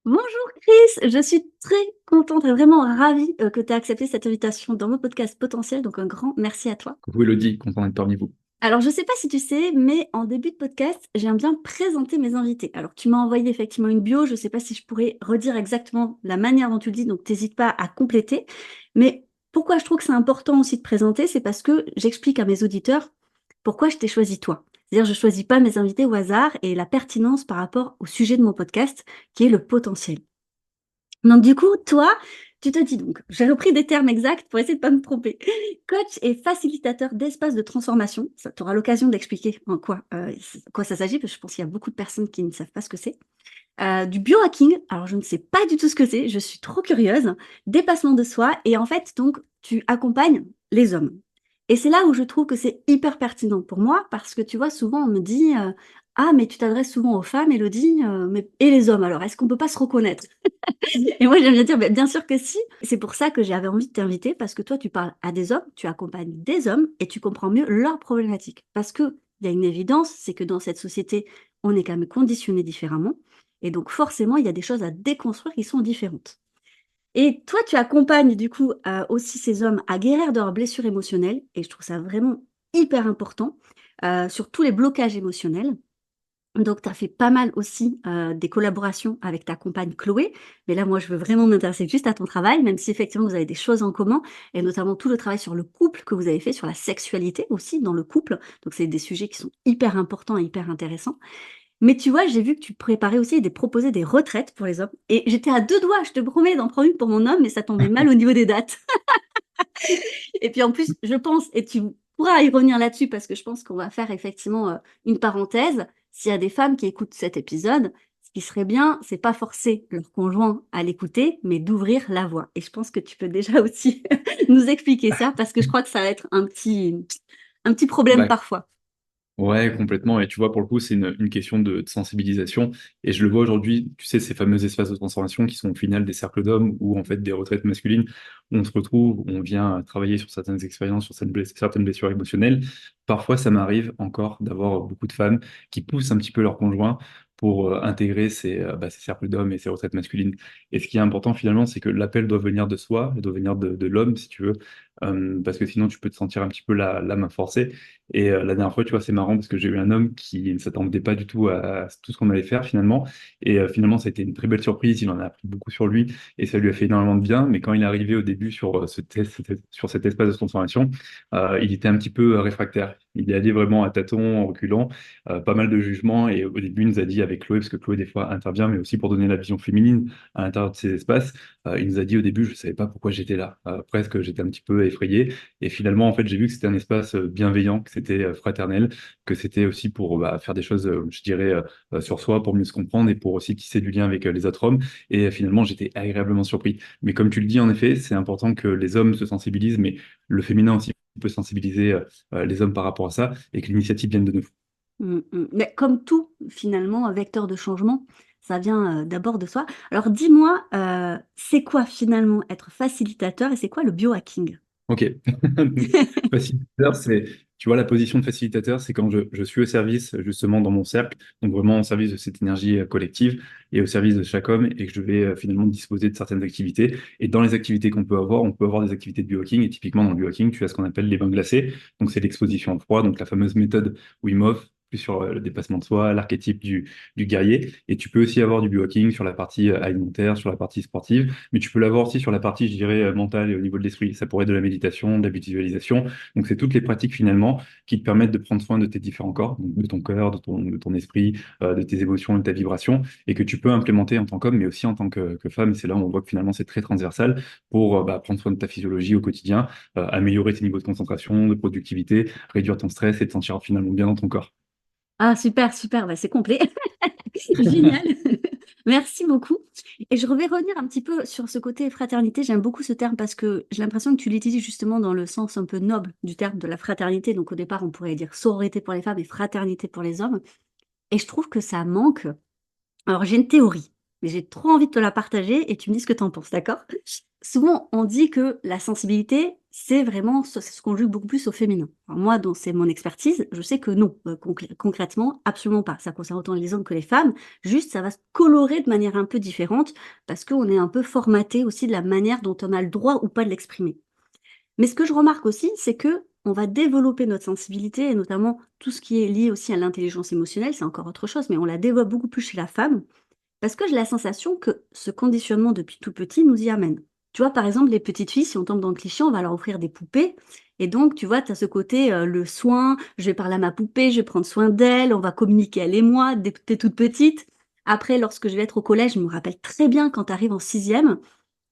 Bonjour Chris, je suis très contente et vraiment ravie que tu aies accepté cette invitation dans mon podcast potentiel, donc un grand merci à toi. Coucou Elodie, content d'être parmi vous. Alors je ne sais pas si tu sais, mais en début de podcast, j'aime bien présenter mes invités. Alors tu m'as envoyé effectivement une bio, je ne sais pas si je pourrais redire exactement la manière dont tu le dis, donc n'hésite pas à compléter. Mais pourquoi je trouve que c'est important aussi de présenter, c'est parce que j'explique à mes auditeurs pourquoi je t'ai choisi toi. C'est-à-dire je ne choisis pas mes invités au hasard et la pertinence par rapport au sujet de mon podcast, qui est le potentiel. Donc du coup, toi, tu te dis donc, j'ai repris des termes exacts pour essayer de pas me tromper. Coach et facilitateur d'espace de transformation. Ça, tu auras l'occasion d'expliquer en quoi ça s'agit, parce que je pense qu'il y a beaucoup de personnes qui ne savent pas ce que c'est. Du biohacking, alors je ne sais pas du tout ce que c'est, je suis trop curieuse. Dépassement de soi, et en fait, donc, tu accompagnes les hommes. Et c'est là où je trouve que c'est hyper pertinent pour moi, parce que tu vois, souvent on me dit ah, mais tu t'adresses souvent aux femmes, Elodie, et les hommes, alors est-ce qu'on peut pas se reconnaître? Et moi, j'aime bien dire, bien sûr que si. C'est pour ça que j'avais envie de t'inviter, parce que toi, tu parles à des hommes, tu accompagnes des hommes et tu comprends mieux leurs problématiques. Parce qu'il y a une évidence, c'est que dans cette société, on est quand même conditionné différemment. Et donc, forcément, il y a des choses à déconstruire qui sont différentes. Et toi, tu accompagnes du coup aussi ces hommes à guérir de leurs blessures émotionnelles. Et je trouve ça vraiment hyper important sur tous les blocages émotionnels. Donc, tu as fait pas mal aussi des collaborations avec ta compagne Chloé. Mais là, moi, je veux vraiment m'intéresser juste à ton travail, même si effectivement, vous avez des choses en commun, et notamment tout le travail sur le couple que vous avez fait, sur la sexualité aussi dans le couple. Donc, c'est des sujets qui sont hyper importants et hyper intéressants. Mais tu vois, j'ai vu que tu préparais aussi et proposais des retraites pour les hommes. Et j'étais à deux doigts, je te promets, d'en prendre une pour mon homme, mais ça tombait mal au niveau des dates. Et puis en plus, je pense, et tu pourras y revenir là-dessus parce que je pense qu'on va faire effectivement une parenthèse. S'il y a des femmes qui écoutent cet épisode, ce qui serait bien, c'est pas forcer leur conjoint à l'écouter, mais d'ouvrir la voie. Et je pense que tu peux déjà aussi nous expliquer ça parce que je crois que ça va être un petit problème Bah, parfois. ouais, complètement. Et tu vois, pour le coup, c'est une question de sensibilisation. Et je le vois aujourd'hui, tu sais, ces fameux espaces de transformation qui sont au final des cercles d'hommes ou en fait des retraites masculines où on se retrouve, où on vient travailler sur certaines expériences, sur certaines blessures émotionnelles. Parfois, ça m'arrive encore d'avoir beaucoup de femmes qui poussent un petit peu leur conjoint pour intégrer ces cercles d'hommes et ces retraites masculines. Et ce qui est important finalement, c'est que l'appel doit venir de soi, il doit venir de l'homme, si tu veux, parce que sinon tu peux te sentir un petit peu la main forcée. Et la dernière fois, tu vois, c'est marrant parce que j'ai eu un homme qui ne s'attendait pas du tout à tout ce qu'on allait faire finalement. Et finalement, ça a été une très belle surprise. Il en a appris beaucoup sur lui et ça lui a fait énormément de bien. Mais quand il est arrivé au début sur sur cet espace de transformation, il était un petit peu réfractaire. Il y allait vraiment à tâtons, en reculant, pas mal de jugements. Et au début, il nous a dit avec Chloé, parce que Chloé des fois intervient, mais aussi pour donner la vision féminine à l'intérieur de ces espaces, il nous a dit au début, je ne savais pas pourquoi j'étais là. Presque, j'étais un petit peu effrayé. Et finalement, en fait, j'ai vu que c'était un espace bienveillant, que c'était fraternel, que c'était aussi pour faire des choses, je dirais, sur soi, pour mieux se comprendre et pour aussi tisser du lien avec les autres hommes. Et finalement, j'étais agréablement surpris. Mais comme tu le dis, en effet, c'est important que les hommes se sensibilisent, mais le féminin aussi peut sensibiliser les hommes par rapport à ça et que l'initiative vienne de nous. Mais comme tout, finalement, un vecteur de changement, ça vient d'abord de soi. Alors dis-moi, c'est quoi finalement être facilitateur et c'est quoi le biohacking? Ok. Facilitateur, c'est, tu vois, la position de facilitateur, c'est quand je suis au service, justement, dans mon cercle, donc vraiment au service de cette énergie collective et au service de chaque homme, et que je vais finalement disposer de certaines activités. Et dans les activités qu'on peut avoir, on peut avoir des activités de biohacking, et typiquement dans le biohacking, tu as ce qu'on appelle les bains glacés, donc c'est l'exposition au froid, donc la fameuse méthode Wim Hof, plus sur le dépassement de soi, l'archétype du guerrier. Et tu peux aussi avoir du biohacking sur la partie alimentaire, sur la partie sportive, mais tu peux l'avoir aussi sur la partie, je dirais, mentale et au niveau de l'esprit. Ça pourrait être de la méditation, de la visualisation. Donc, c'est toutes les pratiques finalement qui te permettent de prendre soin de tes différents corps, donc de ton cœur, de ton esprit, de tes émotions et de ta vibration, et que tu peux implémenter en tant qu'homme, mais aussi en tant que femme. Et c'est là où on voit que finalement c'est très transversal pour prendre soin de ta physiologie au quotidien, améliorer tes niveaux de concentration, de productivité, réduire ton stress et te sentir finalement bien dans ton corps. Ah, super, super, bah, c'est complet. Génial. Merci beaucoup. Et je vais revenir un petit peu sur ce côté fraternité. J'aime beaucoup ce terme parce que j'ai l'impression que tu l'utilises justement dans le sens un peu noble du terme de la fraternité. Donc au départ, on pourrait dire sororité pour les femmes et fraternité pour les hommes. Et je trouve que ça manque. Alors j'ai une théorie, mais j'ai trop envie de te la partager et tu me dis ce que tu en penses, d'accord? Souvent, on dit que la sensibilité, c'est vraiment, ça se conjugue beaucoup plus au féminin. Alors moi, donc c'est mon expertise, je sais que non, concrètement, absolument pas. Ça concerne autant les hommes que les femmes, juste ça va se colorer de manière un peu différente parce qu'on est un peu formaté aussi de la manière dont on a le droit ou pas de l'exprimer. Mais ce que je remarque aussi, c'est que on va développer notre sensibilité et notamment tout ce qui est lié aussi à l'intelligence émotionnelle, c'est encore autre chose, mais on la développe beaucoup plus chez la femme parce que j'ai la sensation que ce conditionnement depuis tout petit nous y amène. Tu vois, par exemple, les petites filles, si on tombe dans le cliché, on va leur offrir des poupées. Et donc, tu vois, tu as ce côté, le soin, je vais parler à ma poupée, je vais prendre soin d'elle, on va communiquer elle et moi, dès que t'es toute petite. Après, lorsque je vais être au collège, je me rappelle très bien quand tu arrives en sixième,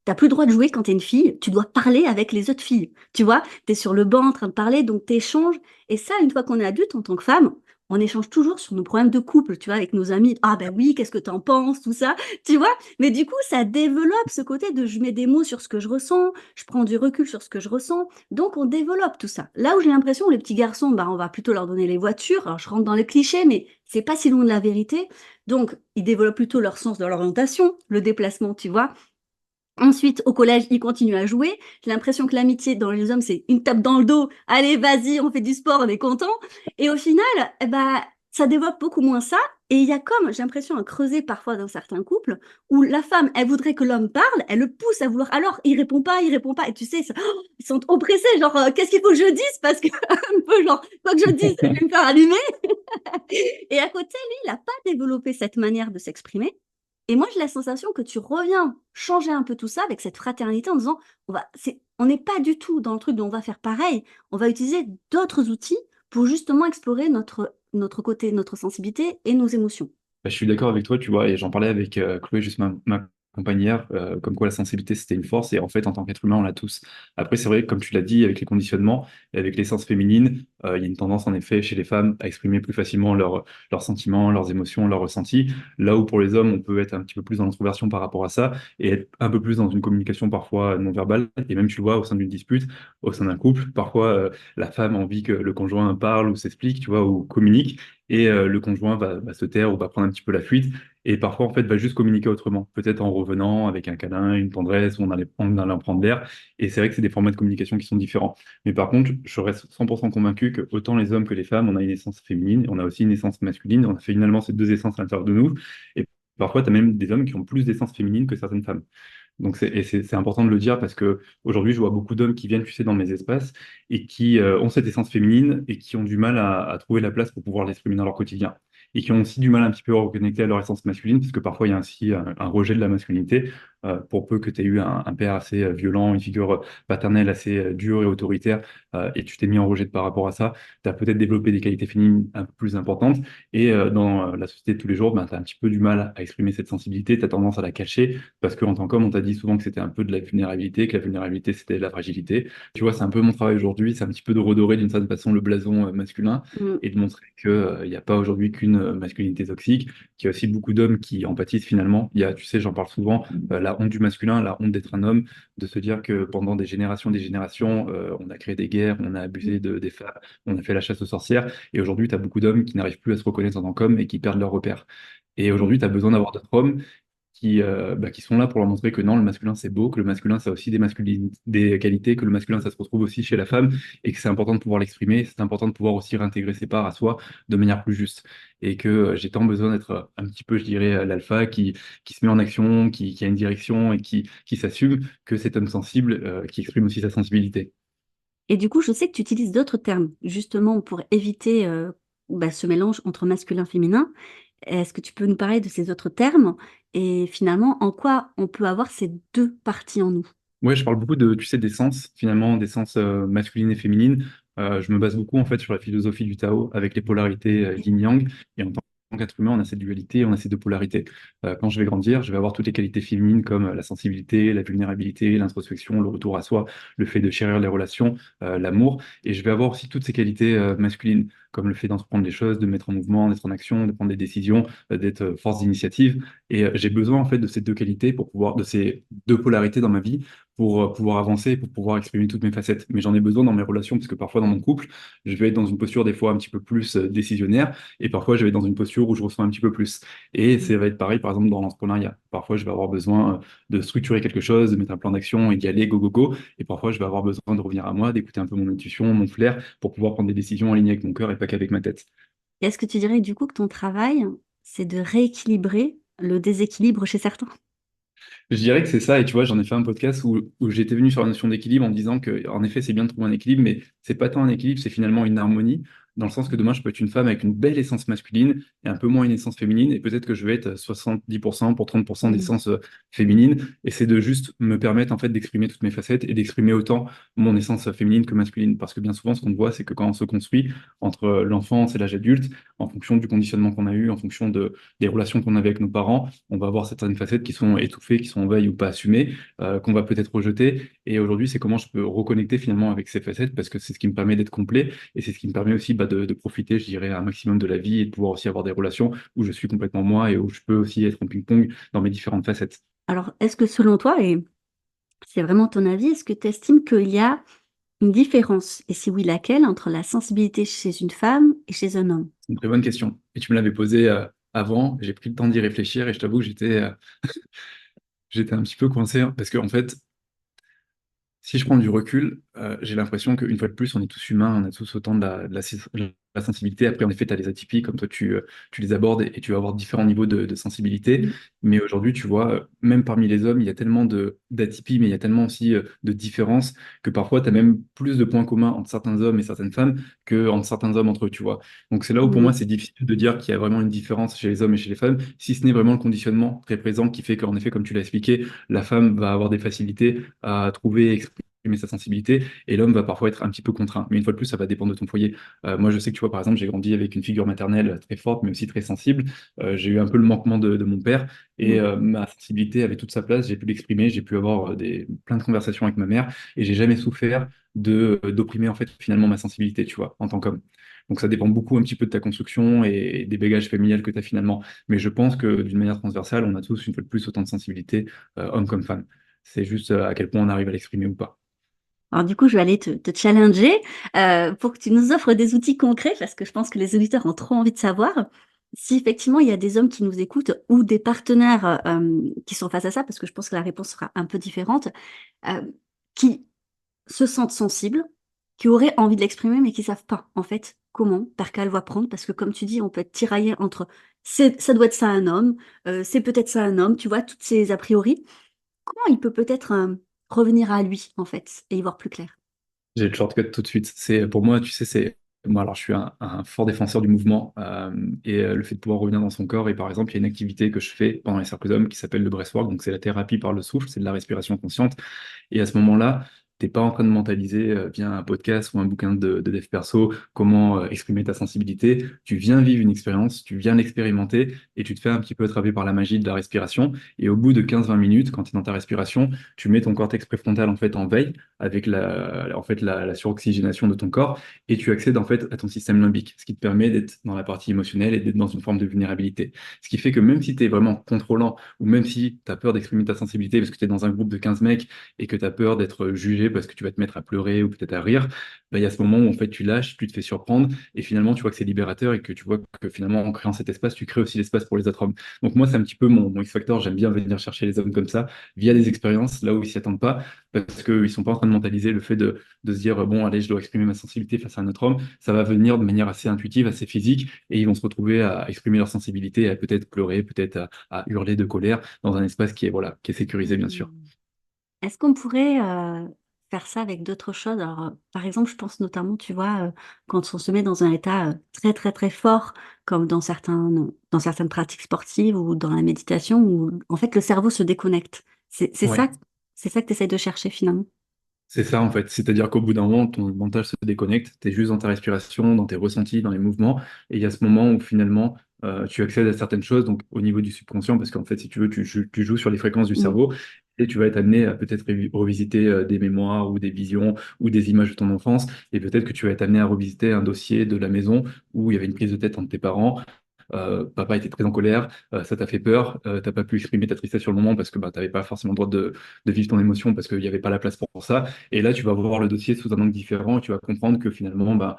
t'as plus le droit de jouer quand t'es une fille, tu dois parler avec les autres filles. Tu vois, t'es sur le banc en train de parler, donc t'échanges. Et ça, une fois qu'on est adulte en tant que femme, on échange toujours sur nos problèmes de couple, tu vois, avec nos amis. Ah ben oui, qu'est-ce que t'en penses, tout ça, tu vois. Mais du coup, ça développe ce côté de je mets des mots sur ce que je ressens, je prends du recul sur ce que je ressens. Donc on développe tout ça. Là où j'ai l'impression, les petits garçons, bah, on va plutôt leur donner les voitures. Alors je rentre dans les clichés, mais c'est pas si loin de la vérité. Donc ils développent plutôt leur sens de l'orientation, le déplacement, tu vois. Ensuite, au collège, ils continuent à jouer. J'ai l'impression que l'amitié dans les hommes, c'est une tape dans le dos. Allez, vas-y, on fait du sport, on est content. Et au final, eh ben, ça développe beaucoup moins ça. Et il y a comme, j'ai l'impression, un creuset parfois dans certains couples où la femme, elle voudrait que l'homme parle, elle le pousse à vouloir. Alors, il répond pas, il répond pas. Et tu sais, ils sont oppressés, genre, qu'est-ce qu'il faut que je dise? Parce que, un peu, genre, quoi que je dise, je vais me faire allumer. Et à côté, lui, il n'a pas développé cette manière de s'exprimer. Et moi, j'ai la sensation que tu reviens changer un peu tout ça avec cette fraternité en disant, on n'est pas du tout dans le truc dont on va faire pareil. On va utiliser d'autres outils pour justement explorer notre côté, notre sensibilité et nos émotions. Bah, je suis d'accord avec toi, tu vois, et j'en parlais avec Chloé, juste ma compagne hier, comme quoi la sensibilité c'était une force, et en fait, en tant qu'être humain, on l'a tous. Après, c'est vrai, comme tu l'as dit, avec les conditionnements, et avec l'essence féminine, il y a une tendance, en effet, chez les femmes à exprimer plus facilement leurs sentiments, leurs émotions, leurs ressentis, là où pour les hommes, on peut être un petit peu plus dans l'introversion par rapport à ça, et être un peu plus dans une communication parfois non verbale, et même, tu le vois, au sein d'une dispute, au sein d'un couple, parfois, la femme a envie que le conjoint parle ou s'explique, tu vois, ou communique, et le conjoint va se taire ou va prendre un petit peu la fuite et parfois en fait va juste communiquer autrement, peut-être en revenant avec un câlin, une tendresse, où on allait en prendre l'air et c'est vrai que c'est des formats de communication qui sont différents. Mais par contre, je reste 100% convaincu que autant les hommes que les femmes, on a une essence féminine, on a aussi une essence masculine, on a finalement ces deux essences à l'intérieur de nous et parfois tu as même des hommes qui ont plus d'essence féminine que certaines femmes. Donc c'est important de le dire parce que aujourd'hui je vois beaucoup d'hommes qui viennent, tu sais, dans mes espaces et qui ont cette essence féminine et qui ont du mal à trouver la place pour pouvoir l'exprimer dans leur quotidien. Et qui ont aussi du mal un petit peu à reconnecter à leur essence masculine, parce que parfois il y a ainsi un rejet de la masculinité, pour peu que tu aies eu un père assez violent, une figure paternelle assez dure et autoritaire, et tu t'es mis en rejet par rapport à ça, tu as peut-être développé des qualités féminines un peu plus importantes, et dans la société de tous les jours, ben, tu as un petit peu du mal à exprimer cette sensibilité, tu as tendance à la cacher, parce qu'en tant qu'homme, on t'a dit souvent que c'était un peu de la vulnérabilité, que la vulnérabilité c'était de la fragilité. Tu vois, c'est un peu mon travail aujourd'hui, c'est un petit peu de redorer d'une certaine façon le blason masculin Mm. et de montrer qu'il n'y a pas aujourd'hui qu'une masculinité toxique, qu'il y a aussi beaucoup d'hommes qui en pâtissent finalement. Il y a, tu sais, j'en parle souvent, la honte du masculin, la honte d'être un homme, de se dire que pendant des générations, on a créé des guerres, on a abusé des femmes, on a fait la chasse aux sorcières, et aujourd'hui, tu as beaucoup d'hommes qui n'arrivent plus à se reconnaître en tant qu'hommes et qui perdent leurs repères. Et Mm. aujourd'hui, tu as besoin d'avoir d'autres hommes qui sont là pour leur montrer que non, le masculin c'est beau, que le masculin ça a aussi des qualités, que le masculin ça se retrouve aussi chez la femme et que c'est important de pouvoir l'exprimer, c'est important de pouvoir aussi réintégrer ses parts à soi de manière plus juste. Et que j'ai tant besoin d'être un petit peu, je dirais, l'alpha qui se met en action, qui a une direction et qui s'assume que cet homme sensible qui exprime aussi sa sensibilité. Et du coup, je sais que tu utilises d'autres termes, justement pour éviter ce mélange entre masculin et féminin. Est-ce que tu peux nous parler de ces autres termes et finalement en quoi on peut avoir ces deux parties en nous? Ouais, je parle beaucoup de, tu sais, d'essence, finalement, d'essence masculine et féminine. Je me base beaucoup, en fait, sur la philosophie du Tao, avec les polarités yin-yang. Et en tant qu'être humain, on a cette dualité, on a ces deux polarités. Quand je vais grandir, je vais avoir toutes les qualités féminines comme la sensibilité, la vulnérabilité, l'introspection, le retour à soi, le fait de chérir les relations, l'amour. Et je vais avoir aussi toutes ces qualités masculines. comme le fait d'entreprendre des choses, de mettre en mouvement, d'être en action, de prendre des décisions, d'être force d'initiative. Et j'ai besoin en fait de ces deux qualités pour pouvoir, de ces deux polarités dans ma vie pour pouvoir avancer, pour pouvoir exprimer toutes mes facettes. Mais j'en ai besoin dans mes relations parce que parfois dans mon couple, je vais être dans une posture des fois un petit peu plus décisionnaire et parfois je vais être dans une posture où je ressens un petit peu plus. Et ça va être pareil par exemple dans l'entrepreneuriat. Parfois je vais avoir besoin de structurer quelque chose, de mettre un plan d'action et d'y aller go go go. Et parfois je vais avoir besoin de revenir à moi, d'écouter un peu mon intuition, mon flair pour pouvoir prendre des décisions alignées avec mon cœur et pas qu'avec ma tête. Est-ce que tu dirais du coup que ton travail, c'est de rééquilibrer le déséquilibre chez certains? Je dirais que c'est ça, et tu vois, j'en ai fait un podcast où j'étais venu sur la notion d'équilibre en disant que, en effet, c'est bien de trouver un équilibre, mais c'est pas tant un équilibre, c'est finalement une harmonie, dans le sens que demain, je peux être une femme avec une belle essence masculine et un peu moins une essence féminine, et peut-être que je vais être 70% pour 30% Mm. d'essence féminine, et c'est de juste me permettre, en fait, d'exprimer toutes mes facettes et d'exprimer autant mon essence féminine que masculine, parce que bien souvent, ce qu'on voit, c'est que quand on se construit entre l'enfance et l'âge adulte, en fonction du conditionnement qu'on a eu, en fonction des relations qu'on avait avec nos parents, on va avoir certaines facettes qui sont étouffées, qui sont en veille ou pas assumées, qu'on va peut-être rejeter. Et aujourd'hui, c'est comment je peux reconnecter finalement avec ces facettes parce que c'est ce qui me permet d'être complet et c'est ce qui me permet aussi de profiter, je dirais, un maximum de la vie et de pouvoir aussi avoir des relations où je suis complètement moi et où je peux aussi être en ping-pong dans mes différentes facettes. Alors, est-ce que selon toi, et c'est vraiment ton avis, est-ce que tu estimes qu'il y a une différence, et si oui, laquelle, entre la sensibilité chez une femme et chez un homme? C'est une très bonne question. Et tu me l'avais posée avant, j'ai pris le temps d'y réfléchir et je t'avoue que j'étais un petit peu coincé hein, parce qu'en fait, si je prends du recul, j'ai l'impression qu'une fois de plus, on est tous humains, on a tous autant de la sensibilité. Après, en effet, tu as les atypiques, comme toi, tu les abordes et tu vas avoir différents niveaux de sensibilité. Mm. Mais aujourd'hui, tu vois, même parmi les hommes, il y a tellement d'atypies, mais il y a tellement aussi de différences que parfois, tu as même plus de points communs entre certains hommes et certaines femmes que entre certains hommes entre eux, tu vois. Donc, c'est là où pour moi, Oui. c'est difficile de dire qu'il y a vraiment une différence chez les hommes et chez les femmes, si ce n'est vraiment le conditionnement très présent qui fait qu'en effet, comme tu l'as expliqué, la femme va avoir des facilités à trouver, exprimer sa sensibilité, et l'homme va parfois être un petit peu contraint. Mais une fois de plus, ça va dépendre de ton foyer. Moi, je sais que tu vois, par exemple, j'ai grandi avec une figure maternelle très forte, mais aussi très sensible. J'ai eu un peu le manquement de mon père, et Mm. ma sensibilité avait toute sa place. J'ai pu l'exprimer, j'ai pu avoir plein de conversations avec ma mère, et j'ai jamais souffert d'opprimer en fait finalement ma sensibilité, tu vois, en tant qu'homme. Donc ça dépend beaucoup un petit peu de ta construction et des bagages familiales que tu as finalement. Mais je pense que d'une manière transversale, on a tous une fois de plus autant de sensibilité, homme comme femme. C'est juste à quel point on arrive à l'exprimer ou pas. Alors du coup, je vais aller te challenger pour que tu nous offres des outils concrets, parce que je pense que les auditeurs ont trop envie de savoir si effectivement il y a des hommes qui nous écoutent ou des partenaires qui sont face à ça, parce que je pense que la réponse sera un peu différente, euh, qui se sentent sensibles, qui auraient envie de l'exprimer, mais qui savent pas en fait comment, par quelle voie prendre, parce que comme tu dis, on peut être tiraillé entre ça doit être ça un homme, c'est peut-être ça un homme, tu vois, toutes ces a priori. Comment il peut peut-être revenir à lui en fait et y voir plus clair? J'ai le shortcut tout de suite. C'est pour moi, tu sais, c'est moi. Alors, je suis un fort défenseur du mouvement et le fait de pouvoir revenir dans son corps. Et par exemple, il y a une activité que je fais pendant les cercles d'hommes qui s'appelle le breathwork. Donc, c'est la thérapie par le souffle, c'est de la respiration consciente. Et à ce moment-là, t'es pas en train de mentaliser via un podcast ou un bouquin de dev perso comment exprimer ta sensibilité. Tu viens vivre une expérience, tu viens l'expérimenter et tu te fais un petit peu attraper par la magie de la respiration. Et au bout de 15-20 minutes, quand tu es dans ta respiration, tu mets ton cortex préfrontal en fait en veille avec la suroxygénation de ton corps et tu accèdes en fait à ton système limbique, ce qui te permet d'être dans la partie émotionnelle et d'être dans une forme de vulnérabilité. Ce qui fait que même si tu es vraiment contrôlant ou même si tu as peur d'exprimer ta sensibilité parce que tu es dans un groupe de 15 mecs et que tu as peur d'être jugé parce que tu vas te mettre à pleurer ou peut-être à rire, bah, il y a ce moment où en fait tu lâches, tu te fais surprendre et finalement tu vois que c'est libérateur et que tu vois que finalement en créant cet espace, tu crées aussi l'espace pour les autres hommes. Donc moi c'est un petit peu mon X-Factor, j'aime bien venir chercher les hommes comme ça via des expériences là où ils s'y attendent pas parce qu'ils sont pas en train de mentaliser le fait de se dire bon allez je dois exprimer ma sensibilité face à un autre homme, ça va venir de manière assez intuitive, assez physique et ils vont se retrouver à exprimer leur sensibilité, à peut-être pleurer, peut-être à hurler de colère dans un espace qui est voilà qui est sécurisé bien sûr. Hmm. Est-ce qu'on pourrait faire ça avec d'autres choses? Alors, par exemple, je pense notamment, tu vois, quand on se met dans un état très, très, très fort, comme dans certaines pratiques sportives ou dans la méditation, où en fait le cerveau se déconnecte. Ouais. C'est ça que tu essayes de chercher finalement. C'est ça en fait, c'est-à-dire qu'au bout d'un moment, ton mental se déconnecte, tu es juste dans ta respiration, dans tes ressentis, dans les mouvements, et il y a ce moment où finalement tu accèdes à certaines choses, donc au niveau du subconscient, parce qu'en fait, si tu veux, tu joues sur les fréquences du Mm. cerveau, Et tu vas être amené à peut-être revisiter des mémoires ou des visions ou des images de ton enfance. Et peut-être que tu vas être amené à revisiter un dossier de la maison où il y avait une prise de tête entre tes parents. Papa était très en colère, ça t'a fait peur, t'as pas pu exprimer ta tristesse sur le moment parce que bah, t'avais pas forcément le droit de vivre ton émotion parce qu'il n'y avait pas la place pour ça. Et là, tu vas voir le dossier sous un angle différent et tu vas comprendre que finalement, bah,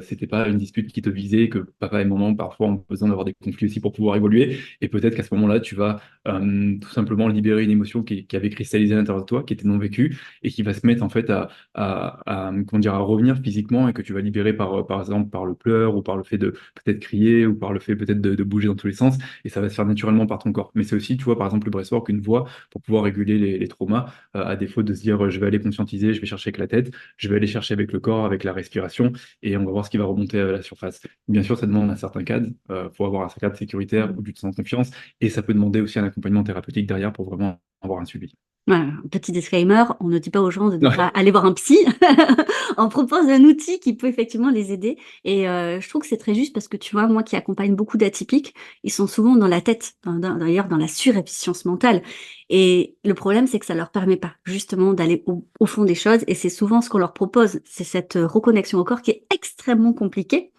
c'était pas une dispute qui te visait, que papa et maman parfois ont besoin d'avoir des conflits aussi pour pouvoir évoluer. Et peut-être qu'à ce moment-là, tu vas tout simplement libérer une émotion qui avait cristallisé à l'intérieur de toi, qui était non vécue et qui va se mettre en fait comment dire, à revenir physiquement et que tu vas libérer par exemple par le pleur ou par le fait de peut-être crier ou par le fait peut-être de bouger dans tous les sens et ça va se faire naturellement par ton corps. Mais c'est aussi, tu vois, par exemple, le breathwork, une voie pour pouvoir réguler les traumas, à défaut de se dire je vais aller conscientiser, je vais chercher avec la tête, je vais aller chercher avec le corps, avec la respiration et on va voir ce qui va remonter à la surface. Bien sûr, ça demande un certain cadre, faut avoir un cadre sécuritaire où tu te sens en confiance et ça peut demander aussi un accompagnement thérapeutique derrière pour vraiment avoir un suivi. Voilà, un petit disclaimer, on ne dit pas aux gens de ne pas Ouais, aller voir un psy. On propose un outil qui peut effectivement les aider. Et je trouve que c'est très juste parce que tu vois, moi qui accompagne beaucoup d'atypiques, ils sont souvent dans la tête, d'ailleurs dans la surefficience mentale. Et le problème, c'est que ça leur permet pas justement d'aller au fond des choses. Et c'est souvent ce qu'on leur propose, c'est cette reconnexion au corps qui est extrêmement compliquée.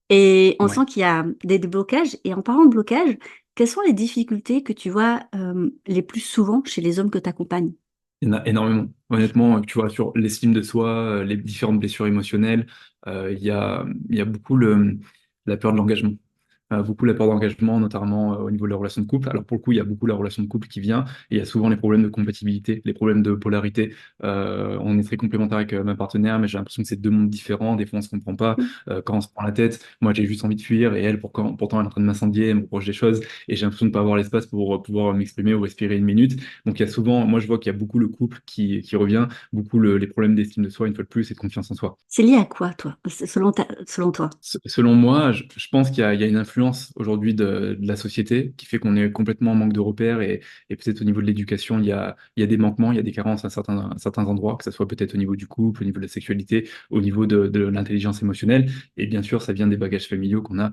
Et on ouais. sent qu'il y a des blocages. Et en parlant de blocage, quelles sont les difficultés que tu vois les plus souvent chez les hommes que tu accompagnes? Il y en a énormément. Honnêtement, tu vois, sur l'estime de soi, les différentes blessures émotionnelles, il y a beaucoup la peur de l'engagement. Beaucoup la peur d'engagement, notamment au niveau de la relation de couple. Alors pour le coup, il y a beaucoup la relation de couple qui vient, et il y a souvent les problèmes de compatibilité, les problèmes de polarité. On est très complémentaires avec ma partenaire, mais j'ai l'impression que c'est deux mondes différents. Des fois, on se comprend pas. Quand on se prend la tête, moi j'ai juste envie de fuir, et elle, pourtant, elle est en train de m'incendier, elle me reproche des choses, et j'ai l'impression de pas avoir l'espace pour pouvoir m'exprimer ou respirer une minute. Donc il y a souvent, moi je vois qu'il y a beaucoup le couple qui revient, beaucoup les problèmes d'estime de soi, une fois de plus, et de confiance en soi. C'est lié à quoi, toi, selon toi? Selon moi, je pense qu'il y a une influence aujourd'hui de la société qui fait qu'on est complètement en manque de repères et peut-être au niveau de l'éducation, il y a des manquements, il y a des carences à certains endroits, que ce soit peut-être au niveau du couple, au niveau de la sexualité, au niveau de l'intelligence émotionnelle. Et bien sûr, ça vient des bagages familiaux qu'on a,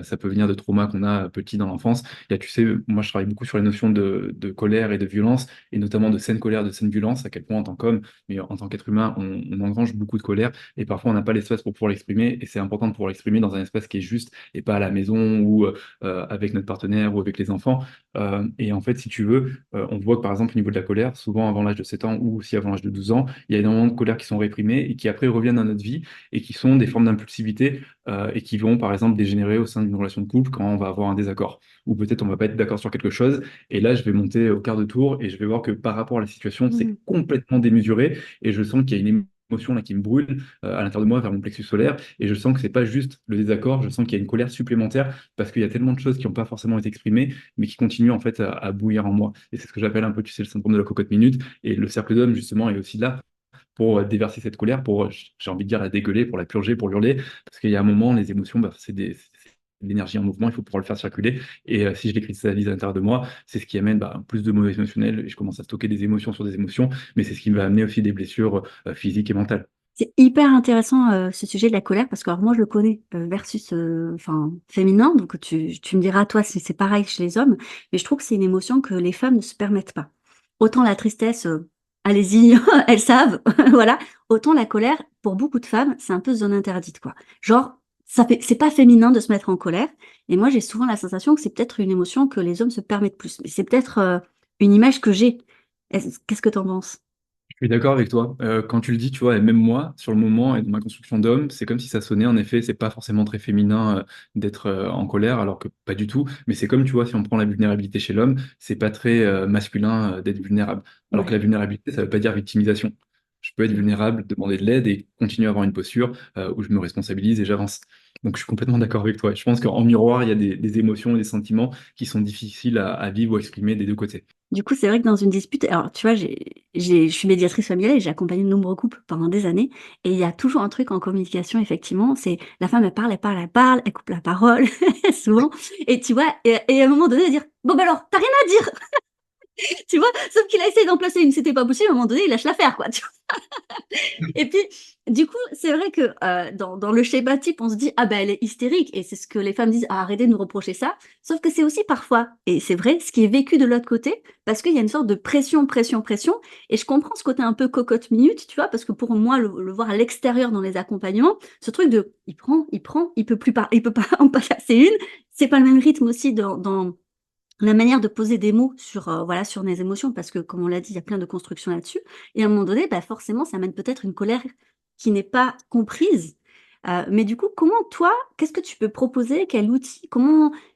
ça peut venir de traumas qu'on a petit dans l'enfance. Il y a, tu sais, moi je travaille beaucoup sur les notions de colère et de violence, et notamment de saine colère, de saine violence, à quel point en tant qu'homme, mais en tant qu'être humain, on engrange beaucoup de colère et parfois on n'a pas l'espace pour pouvoir l'exprimer et c'est important de pouvoir l'exprimer dans un espace qui est juste et pas à la maison ou avec notre partenaire ou avec les enfants. Et en fait, si tu veux, on voit que par exemple au niveau de la colère, souvent avant l'âge de 7 ans ou aussi avant l'âge de 12 ans, il y a énormément de colères qui sont réprimées et qui après reviennent dans notre vie et qui sont des formes d'impulsivité et qui vont par exemple dégénérer au sein d'une relation de couple quand on va avoir un désaccord ou peut-être on va pas être d'accord sur quelque chose et là je vais monter au quart de tour et je vais voir que par rapport à la situation c'est Mhm. complètement démesuré et je sens qu'il y a une émotion là qui me brûle à l'intérieur de moi vers mon plexus solaire et je sens que c'est pas juste le désaccord, je sens qu'il y a une colère supplémentaire parce qu'il y a tellement de choses qui n'ont pas forcément été exprimées mais qui continuent en fait à bouillir en moi et c'est ce que j'appelle un peu tu sais le syndrome de la cocotte minute et le cercle d'homme justement est aussi là pour déverser cette colère, pour, j'ai envie de dire, la dégueuler, pour la purger, pour hurler, parce qu'il y a un moment, les émotions, bah, c'est de l'énergie en mouvement, il faut pouvoir le faire circuler. Et si je les cristallise à l'intérieur de moi, c'est ce qui amène bah, plus de mauvais émotionnel, et je commence à stocker des émotions sur des émotions, mais c'est ce qui va amener aussi des blessures physiques et mentales. C'est hyper intéressant ce sujet de la colère parce que alors, moi je le connais versus enfin féminin donc tu me diras toi si c'est pareil chez les hommes mais je trouve que c'est une émotion que les femmes ne se permettent pas. Autant la tristesse allez-y elles savent voilà autant la colère pour beaucoup de femmes c'est un peu zone interdite quoi. Genre ça fait c'est pas féminin de se mettre en colère et moi j'ai souvent la sensation que c'est peut-être une émotion que les hommes se permettent plus mais c'est peut-être une image que j'ai. Qu'est-ce que t'en penses? Je suis d'accord avec toi. Quand tu le dis, tu vois, et même moi, sur le moment et dans ma construction d'homme, c'est comme si ça sonnait. En effet, c'est pas forcément très féminin d'être en colère, alors que pas du tout. Mais c'est comme, tu vois, si on prend la vulnérabilité chez l'homme, c'est pas très masculin d'être vulnérable. Alors que Ouais. la vulnérabilité, ça veut pas dire victimisation. Je peux être vulnérable, demander de l'aide et continuer à avoir une posture où je me responsabilise et j'avance. Donc, je suis complètement d'accord avec toi. Je pense qu'en miroir, il y a des émotions et des sentiments qui sont difficiles à vivre ou à exprimer des deux côtés. Du coup, c'est vrai que dans une dispute, alors tu vois, je suis médiatrice familiale et j'ai accompagné de nombreux couples pendant des années. Et il y a toujours un truc en communication, effectivement, c'est la femme, elle parle, elle parle, elle parle, elle coupe la parole, souvent. Et tu vois, et à un moment donné, elle dire, bon, ben alors, t'as rien à dire. Tu vois? Sauf qu'il a essayé d'en placer une, c'était pas possible, à un moment donné, il lâche l'affaire, quoi. Et puis, du coup, c'est vrai que dans le schéma type, on se dit, ah ben elle est hystérique, et c'est ce que les femmes disent, ah, arrêtez de nous reprocher ça. Sauf que c'est aussi parfois, et c'est vrai, ce qui est vécu de l'autre côté, parce qu'il y a une sorte de pression, pression, pression, et je comprends ce côté un peu cocotte minute, tu vois, parce que pour moi, le voir à l'extérieur dans les accompagnements, ce truc de, il prend, il peut plus il peut pas en passer une, c'est pas le même rythme aussi dans la manière de poser des mots sur, voilà, sur mes émotions, parce que comme on l'a dit, il y a plein de constructions là-dessus. Et à un moment donné, bah, forcément, ça amène peut-être une colère qui n'est pas comprise. Mais du coup, comment toi, qu'est-ce que tu peux proposer? Quel outil?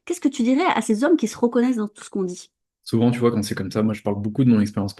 Qu'est-ce que tu dirais à ces hommes qui se reconnaissent dans tout ce qu'on dit? Souvent, tu vois, quand c'est comme ça, moi je parle beaucoup de mon expérience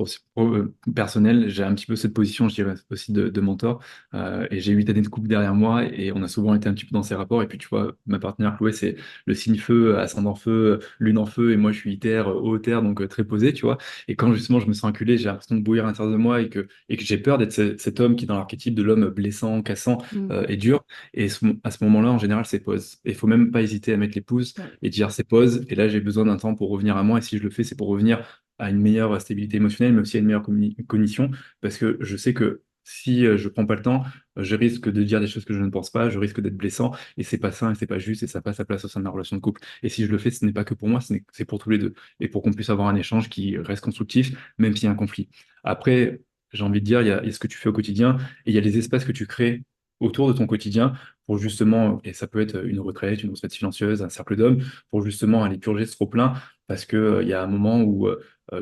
personnelle. J'ai un petit peu cette position, je dirais, aussi de mentor. Et j'ai 8 années de couple derrière moi et on a souvent été un petit peu dans ces rapports. Et puis, tu vois, ma partenaire Chloé, c'est le signe feu, ascendant feu, lune en feu. Et moi, je suis terre, eau terre, donc très posé, tu vois. Et quand justement je me sens acculé, j'ai l'impression de bouillir à l'intérieur de moi et que j'ai peur d'être cet homme qui est dans l'archétype de l'homme blessant, cassant Mm. et dur. Et à ce moment-là, en général, c'est pause. Et il faut même pas hésiter à mettre les pauses Ouais. et dire c'est pause. Et là, j'ai besoin d'un temps pour revenir à moi. Et si je le fais, c'est pour revenir à une meilleure stabilité émotionnelle, mais aussi à une meilleure cognition, parce que je sais que si je prends pas le temps, je risque de dire des choses que je ne pense pas, je risque d'être blessant, et c'est pas sain, et c'est pas juste, et ça passe sa place au sein de ma relation de couple. Et si je le fais, ce n'est pas que pour moi, c'est pour tous les deux, et pour qu'on puisse avoir un échange qui reste constructif, même s'il y a un conflit. Après, j'ai envie de dire, il y a ce que tu fais au quotidien, et il y a les espaces que tu crées autour de ton quotidien pour justement, et ça peut être une retraite silencieuse, un cercle d'hommes, pour justement aller purger ce trop-plein, parce que, il y a un moment où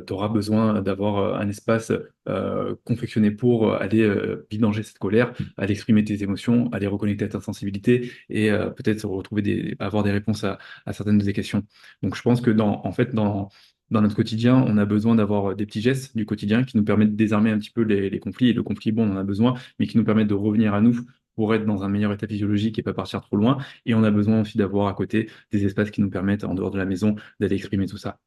tu auras besoin d'avoir un espace confectionné pour aller vidanger cette colère, aller exprimer tes émotions, aller reconnecter à ta sensibilité et peut-être retrouver avoir des réponses à certaines de tes questions. Donc je pense que en fait, dans notre quotidien, on a besoin d'avoir des petits gestes du quotidien qui nous permettent de désarmer un petit peu les conflits. Et le conflit, bon, on en a besoin, mais qui nous permettent de revenir à nous pour être dans un meilleur état physiologique et pas partir trop loin. Et on a besoin aussi d'avoir à côté des espaces qui nous permettent, en dehors de la maison, d'aller exprimer tout ça.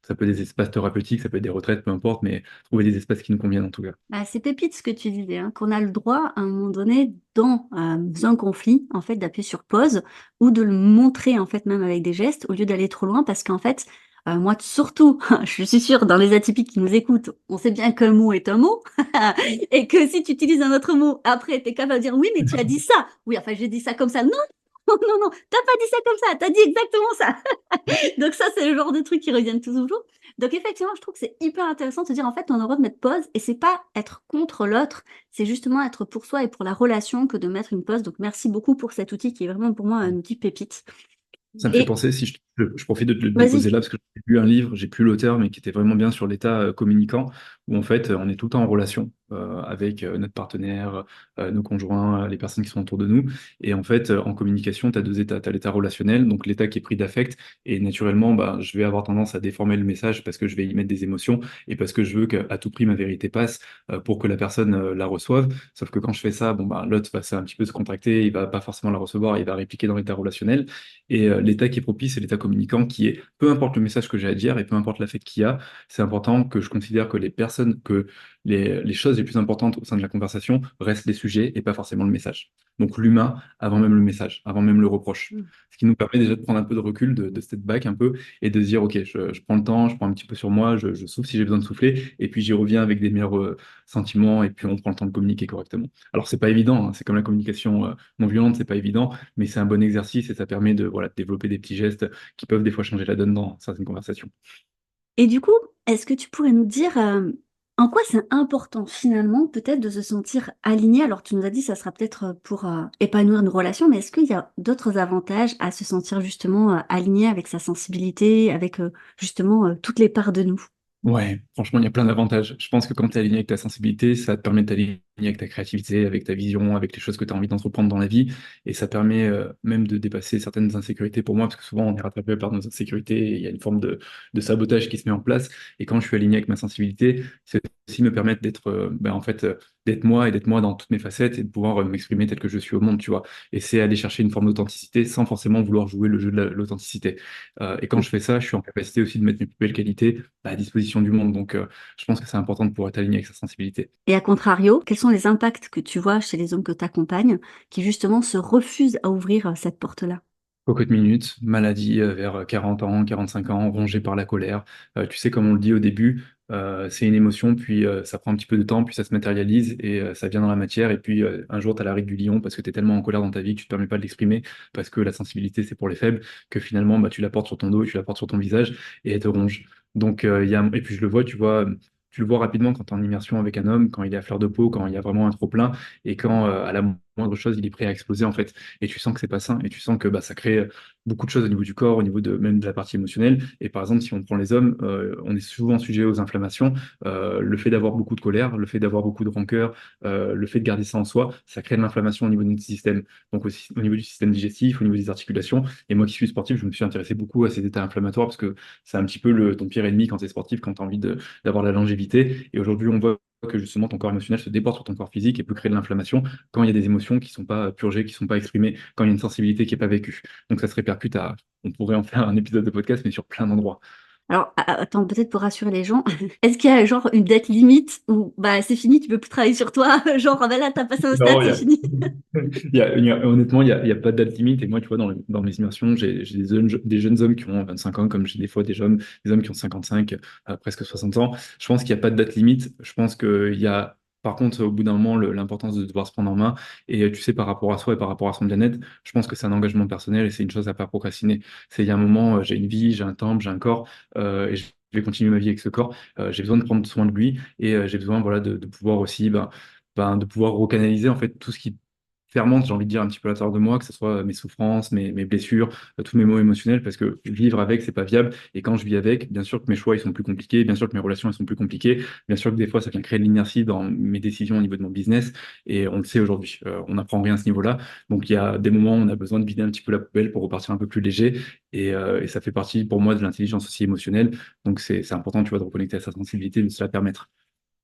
Ça peut être des espaces thérapeutiques, ça peut être des retraites, peu importe, mais trouver des espaces qui nous conviennent en tout cas. Bah, c'est pépite ce que tu disais, hein, qu'on a le droit à un moment donné, dans un conflit, en fait, d'appuyer sur pause ou de le montrer, en fait, même avec des gestes, au lieu d'aller trop loin, parce qu'en fait, moi, surtout, je suis sûre, dans les atypiques qui nous écoutent, on sait bien qu'un mot est un mot, et que si tu utilises un autre mot, après, tu es capable de dire, oui, mais tu as dit ça. Oui, enfin, j'ai dit ça comme ça. Non, non, non, non, t'as pas dit ça comme ça, t'as dit exactement ça. Donc ça, c'est le genre de trucs qui reviennent toujours. Donc effectivement, je trouve que c'est hyper intéressant de se dire, en fait, on a le droit de mettre pause, et c'est pas être contre l'autre, c'est justement être pour soi et pour la relation que de mettre une pause. Donc merci beaucoup pour cet outil qui est vraiment pour moi un outil pépite. Ça me fait Et penser, si je profite de te le déposer vas-y. là, parce que j'ai lu un livre, j'ai plus l'auteur, mais qui était vraiment bien sur l'état communicant, où en fait on est tout le temps en relation avec notre partenaire, nos conjoints, les personnes qui sont autour de nous. Et en fait, en communication, tu as deux états. Tu as l'état relationnel, donc l'état qui est pris d'affect, et naturellement, bah, je vais avoir tendance à déformer le message parce que je vais y mettre des émotions et parce que je veux qu'à tout prix ma vérité passe pour que la personne la reçoive. Sauf que quand je fais ça, bon, bah, l'autre va un petit peu se contracter, il va pas forcément la recevoir, il va répliquer dans l'état relationnel. Et l'état qui est propice, c'est l'état communicant qui est, peu importe le message que j'ai à dire et peu importe l'affect qu'il y a, c'est important que je considère que les choses les plus importantes au sein de la conversation restent les sujets et pas forcément le message. Donc l'humain avant même le message, avant même le reproche. Mm. Ce qui nous permet déjà de prendre un peu de recul, de step back un peu et de se dire, OK, je prends le temps, je prends un petit peu sur moi, je souffle si j'ai besoin de souffler et puis j'y reviens avec des meilleurs sentiments et puis on prend le temps de communiquer correctement. Alors c'est pas évident, hein, c'est comme la communication non violente, c'est pas évident, mais c'est un bon exercice et ça permet de, voilà, de développer des petits gestes qui peuvent des fois changer la donne dans certaines conversations. Et du coup, est-ce que tu pourrais nous dire en quoi c'est important finalement peut-être de se sentir aligné? Alors tu nous as dit ça sera peut-être pour épanouir une relation, mais est-ce qu'il y a d'autres avantages à se sentir justement aligné avec sa sensibilité, avec justement toutes les parts de nous? Ouais, franchement, il y a plein d'avantages. Je pense que quand tu es aligné avec ta sensibilité, ça te permet de t'aligner avec ta créativité, avec ta vision, avec les choses que tu as envie d'entreprendre dans la vie. Et ça permet même de dépasser certaines insécurités pour moi, parce que souvent on est rattrapé par nos insécurités et il y a une forme de sabotage qui se met en place. Et quand je suis aligné avec ma sensibilité, c'est aussi me permettre d'être en fait, d'être moi et d'être moi dans toutes mes facettes et de pouvoir m'exprimer tel que je suis au monde, tu vois. Et c'est aller chercher une forme d'authenticité sans forcément vouloir jouer le jeu de l'authenticité. Et quand je fais ça, je suis en capacité aussi de mettre mes plus belles qualités à disposition du monde. Donc, je pense que c'est important de pouvoir être aligné avec sa sensibilité. Et à contrario, quels sont les impacts que tu vois chez les hommes que tu accompagnes qui justement se refusent à ouvrir cette porte-là? Cocotte minute, maladie vers 40 ans, 45 ans, rongé par la colère. Tu sais, comme on le dit au début, C'est une émotion, puis ça prend un petit peu de temps, puis ça se matérialise et ça vient dans la matière. Et puis un jour, tu as la ride du lion parce que tu es tellement en colère dans ta vie que tu te permets pas de l'exprimer, parce que la sensibilité, c'est pour les faibles, que finalement, bah, tu la portes sur ton dos et tu la portes sur ton visage et elle te ronge. Donc, et puis je le vois, tu vois. Tu le vois rapidement quand tu es en immersion avec un homme, quand il est à fleur de peau, quand il y a vraiment un trop-plein, et quand à la moindre chose, il est prêt à exploser en fait. Et tu sens que c'est pas sain, et tu sens que bah, ça crée beaucoup de choses au niveau du corps, au niveau de même de la partie émotionnelle. Et par exemple, si on prend les hommes, on est souvent sujet aux inflammations. Le fait d'avoir beaucoup de colère, le fait d'avoir beaucoup de rancœur, le fait de garder ça en soi, ça crée de l'inflammation au niveau de notre système. Donc aussi au niveau du système digestif, au niveau des articulations. Et moi qui suis sportif, je me suis intéressé beaucoup à ces états inflammatoires parce que c'est un petit peu ton pire ennemi quand tu es sportif, quand tu as envie d'avoir la longévité. Et aujourd'hui, on voit que justement ton corps émotionnel se déporte sur ton corps physique et peut créer de l'inflammation quand il y a des émotions qui sont pas purgées, qui sont pas exprimées, quand il y a une sensibilité qui est pas vécue. Donc ça se répercute à, on pourrait en faire un épisode de podcast, mais sur plein d'endroits. Alors, attends, peut-être pour rassurer les gens, est-ce qu'il y a genre une date limite où bah c'est fini, tu peux plus travailler sur toi, genre ah bah là t'as passé un stade, Non, c'est fini. honnêtement, il y a pas de date limite. Et moi, tu vois, dans mes immersions, j'ai des jeunes hommes qui ont 25 ans, comme j'ai des fois des hommes qui ont 55, presque 60 ans. Je pense qu'il n'y a pas de date limite. Je pense qu'il y a, par contre, au bout d'un moment, l'importance de devoir se prendre en main. Et tu sais, par rapport à soi et par rapport à son bien-être, je pense que c'est un engagement personnel et c'est une chose à pas procrastiner. Il y a un moment, j'ai une vie, j'ai un temple, j'ai un corps, et je vais continuer ma vie avec ce corps. J'ai besoin de prendre soin de lui et j'ai besoin, voilà, de pouvoir aussi, de pouvoir recanaliser en fait tout ce qui fermente, j'ai envie de dire, un petit peu à l'intérieur de moi, que ce soit mes souffrances, mes blessures, tous mes maux émotionnels, parce que vivre avec, c'est pas viable. Et quand je vis avec, bien sûr que mes choix, ils sont plus compliqués, bien sûr que mes relations, elles sont plus compliquées, bien sûr que des fois, ça vient créer de l'inertie dans mes décisions au niveau de mon business, et on le sait aujourd'hui. On n'apprend rien à ce niveau-là. Donc, il y a des moments où on a besoin de vider un petit peu la poubelle pour repartir un peu plus léger, et ça fait partie, pour moi, de l'intelligence aussi émotionnelle. Donc, c'est important, tu vois, de reconnecter à sa sensibilité, de se la permettre.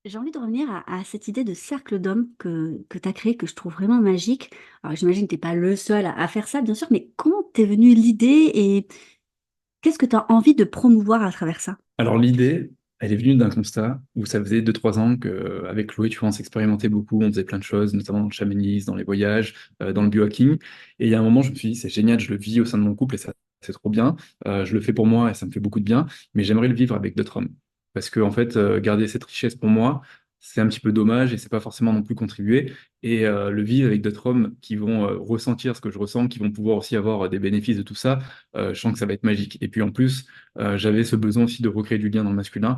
J'ai envie de revenir à cette idée de cercle d'hommes que tu as créé, que je trouve vraiment magique. Alors j'imagine que tu n'es pas le seul à faire ça, bien sûr, mais comment t'es venue l'idée et qu'est-ce que tu as envie de promouvoir à travers ça? Alors l'idée, elle est venue d'un constat où ça faisait 2 3 ans qu'avec Chloé, tu vois, on s'expérimentait beaucoup, on faisait plein de choses, notamment dans le chamanisme, dans les voyages, dans le biohacking. Et il y a un moment, je me suis dit, c'est génial, je le vis au sein de mon couple et ça, c'est trop bien. Je le fais pour moi et ça me fait beaucoup de bien, mais j'aimerais le vivre avec d'autres hommes. Parce que en fait, garder cette richesse pour moi, c'est un petit peu dommage et c'est pas forcément non plus contribuer. Et le vivre avec d'autres hommes qui vont ressentir ce que je ressens, qui vont pouvoir aussi avoir des bénéfices de tout ça, je sens que ça va être magique. Et puis en plus, j'avais ce besoin aussi de recréer du lien dans le masculin.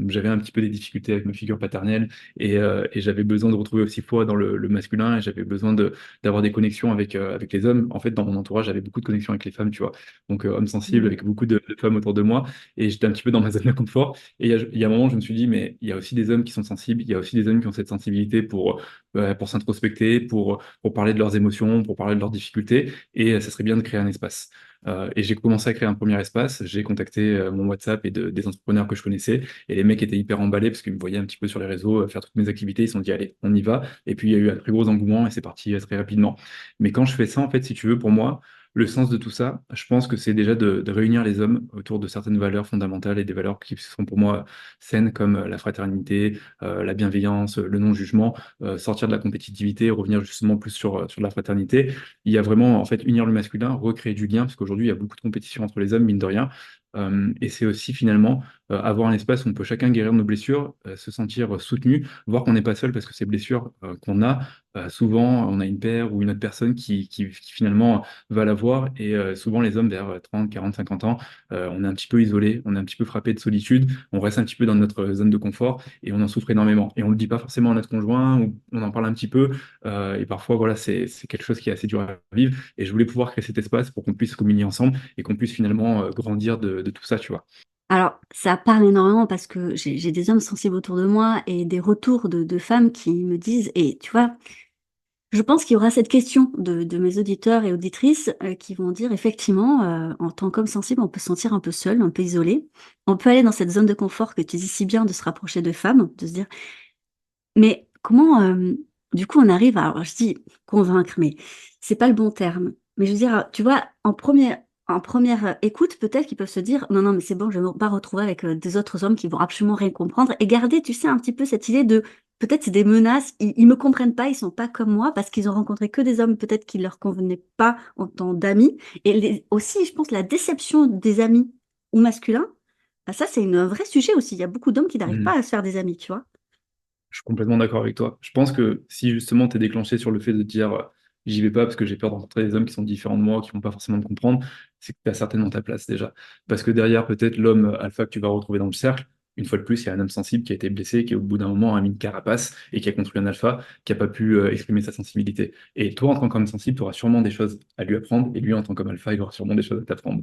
J'avais un petit peu des difficultés avec ma figure paternelle et j'avais besoin de retrouver aussi foi dans le masculin et j'avais besoin d'avoir des connexions avec les hommes. En fait, dans mon entourage, j'avais beaucoup de connexions avec les femmes, tu vois. Donc, homme sensible avec beaucoup de femmes autour de moi et j'étais un petit peu dans ma zone de confort. Et il y a un moment, je me suis dit, mais il y a aussi des hommes qui sont sensibles, il y a aussi des hommes qui ont cette sensibilité pour s'introspecter, pour parler de leurs émotions, pour parler de leurs difficultés et ça serait bien de créer un espace. Et j'ai commencé à créer un premier espace. J'ai contacté mon WhatsApp et des entrepreneurs que je connaissais. Et les mecs étaient hyper emballés parce qu'ils me voyaient un petit peu sur les réseaux faire toutes mes activités. Ils se sont dit, allez, on y va. Et puis, il y a eu un très gros engouement et c'est parti très rapidement. Mais quand je fais ça, en fait, si tu veux, pour moi, le sens de tout ça, je pense que c'est déjà de réunir les hommes autour de certaines valeurs fondamentales et des valeurs qui sont pour moi saines comme la fraternité, la bienveillance, le non-jugement, sortir de la compétitivité, revenir justement plus sur la fraternité. Il y a vraiment, en fait, unir le masculin, recréer du lien, parce qu'aujourd'hui, il y a beaucoup de compétition entre les hommes, mine de rien. Et c'est aussi finalement avoir un espace où on peut chacun guérir nos blessures, se sentir soutenu, voir qu'on n'est pas seul parce que ces blessures qu'on a, souvent on a une paire ou une autre personne qui finalement va la voir. Et souvent les hommes vers 30, 40, 50 ans, on est un petit peu isolé, on est un petit peu frappé de solitude, on reste un petit peu dans notre zone de confort et on en souffre énormément. Et on ne le dit pas forcément à notre conjoint, ou on en parle un petit peu, et parfois voilà, c'est quelque chose qui est assez dur à vivre. Et je voulais pouvoir créer cet espace pour qu'on puisse communier ensemble et qu'on puisse finalement grandir de tout ça, tu vois. Alors, ça parle énormément parce que j'ai des hommes sensibles autour de moi et des retours de femmes qui me disent, et tu vois, je pense qu'il y aura cette question de mes auditeurs et auditrices qui vont dire effectivement, en tant qu'homme sensible, on peut se sentir un peu seul, un peu isolé. On peut aller dans cette zone de confort que tu dis si bien de se rapprocher de femmes, de se dire, mais comment, du coup, on arrive à, alors je dis convaincre, mais c'est pas le bon terme. Mais je veux dire, tu vois, en première écoute, peut-être qu'ils peuvent se dire, non, non, mais c'est bon, je vais me pas retrouver avec des autres hommes qui vont absolument rien comprendre et garder, tu sais, un petit peu cette idée de, peut-être c'est des menaces, ils me comprennent pas, ils sont pas comme moi parce qu'ils ont rencontré que des hommes peut-être qui leur convenaient pas en tant d'amis. Et aussi, je pense, la déception des amis ou masculins Ah, ça, c'est un vrai sujet aussi. Il y a beaucoup d'hommes qui n'arrivent pas Mhm. à se faire des amis, tu vois. Je suis complètement d'accord avec toi. Je pense que si justement tu es déclenché sur le fait de te dire j'y vais pas parce que j'ai peur de rencontrer des hommes qui sont différents de moi, qui vont pas forcément me comprendre, c'est que tu as certainement ta place déjà. Parce que derrière, peut-être l'homme alpha que tu vas retrouver dans le cercle, une fois de plus, il y a un homme sensible qui a été blessé, qui au bout d'un moment a mis une carapace et qui a construit un alpha qui n'a pas pu exprimer sa sensibilité. Et toi, en tant qu'homme sensible, tu auras sûrement des choses à lui apprendre, et lui, en tant qu'homme alpha, il aura sûrement des choses à t'apprendre.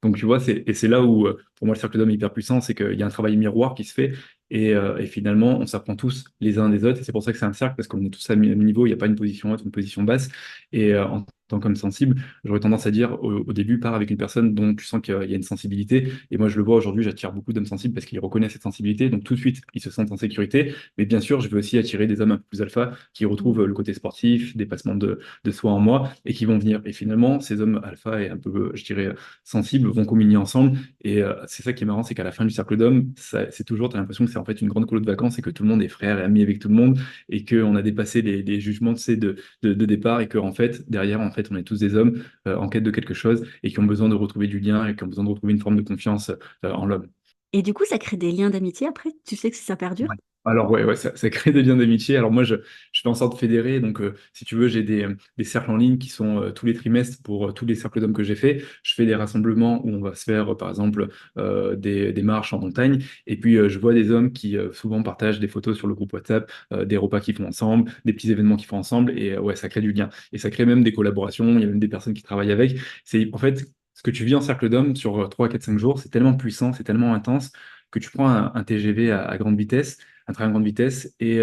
Donc tu vois, et c'est là où, pour moi, le cercle d'hommes est hyper puissant, c'est qu'il y a un travail miroir qui se fait et finalement, on s'apprend tous les uns des autres. Et c'est pour ça que c'est un cercle, parce qu'on est tous à même niveau. Il n'y a pas une position haute, une position basse. Et en tant qu'homme sensible, j'aurais tendance à dire au début, pars avec une personne dont tu sens qu'il y a une sensibilité. Et moi, je le vois aujourd'hui, j'attire beaucoup d'hommes sensibles parce qu'ils reconnaissent cette sensibilité. Donc tout de suite, ils se sentent en sécurité. Mais bien sûr, je veux aussi attirer des hommes un peu plus alpha qui retrouvent Mm. le côté sportif, dépassement de soi en moi et qui vont venir. Et finalement, ces hommes alpha et un peu, je dirais, sensibles vont communier ensemble. Et c'est ça qui est marrant, c'est qu'à la fin du cercle d'hommes, c'est toujours, tu as l'impression que c'est en fait une grande colo de vacances et que tout le monde est frère et ami avec tout le monde et qu'on a dépassé les jugements, tu sais, de départ et qu'en fait, derrière, en fait, on est tous des hommes en quête de quelque chose et qui ont besoin de retrouver du lien et qui ont besoin de retrouver une forme de confiance en l'homme. Et du coup, ça crée des liens d'amitié après. Tu sais que si ça perdure. Ouais. Alors ouais, ça crée des liens d'amitié. Alors moi, je fais en sorte de fédérer. Donc si tu veux, j'ai des cercles en ligne qui sont tous les trimestres pour tous les cercles d'hommes que j'ai fait. Je fais des rassemblements où on va se faire, par exemple, des marches en montagne. Et puis je vois des hommes qui souvent partagent des photos sur le groupe WhatsApp, des repas qu'ils font ensemble, des petits événements qu'ils font ensemble. Et ouais, ça crée du lien. Et ça crée même des collaborations. Il y a même des personnes qui travaillent avec. C'est en fait ce que tu vis en cercle d'hommes sur 3, 4, 5 jours, c'est tellement puissant, c'est tellement intense que tu prends un TGV à grande vitesse, un train à grande vitesse, et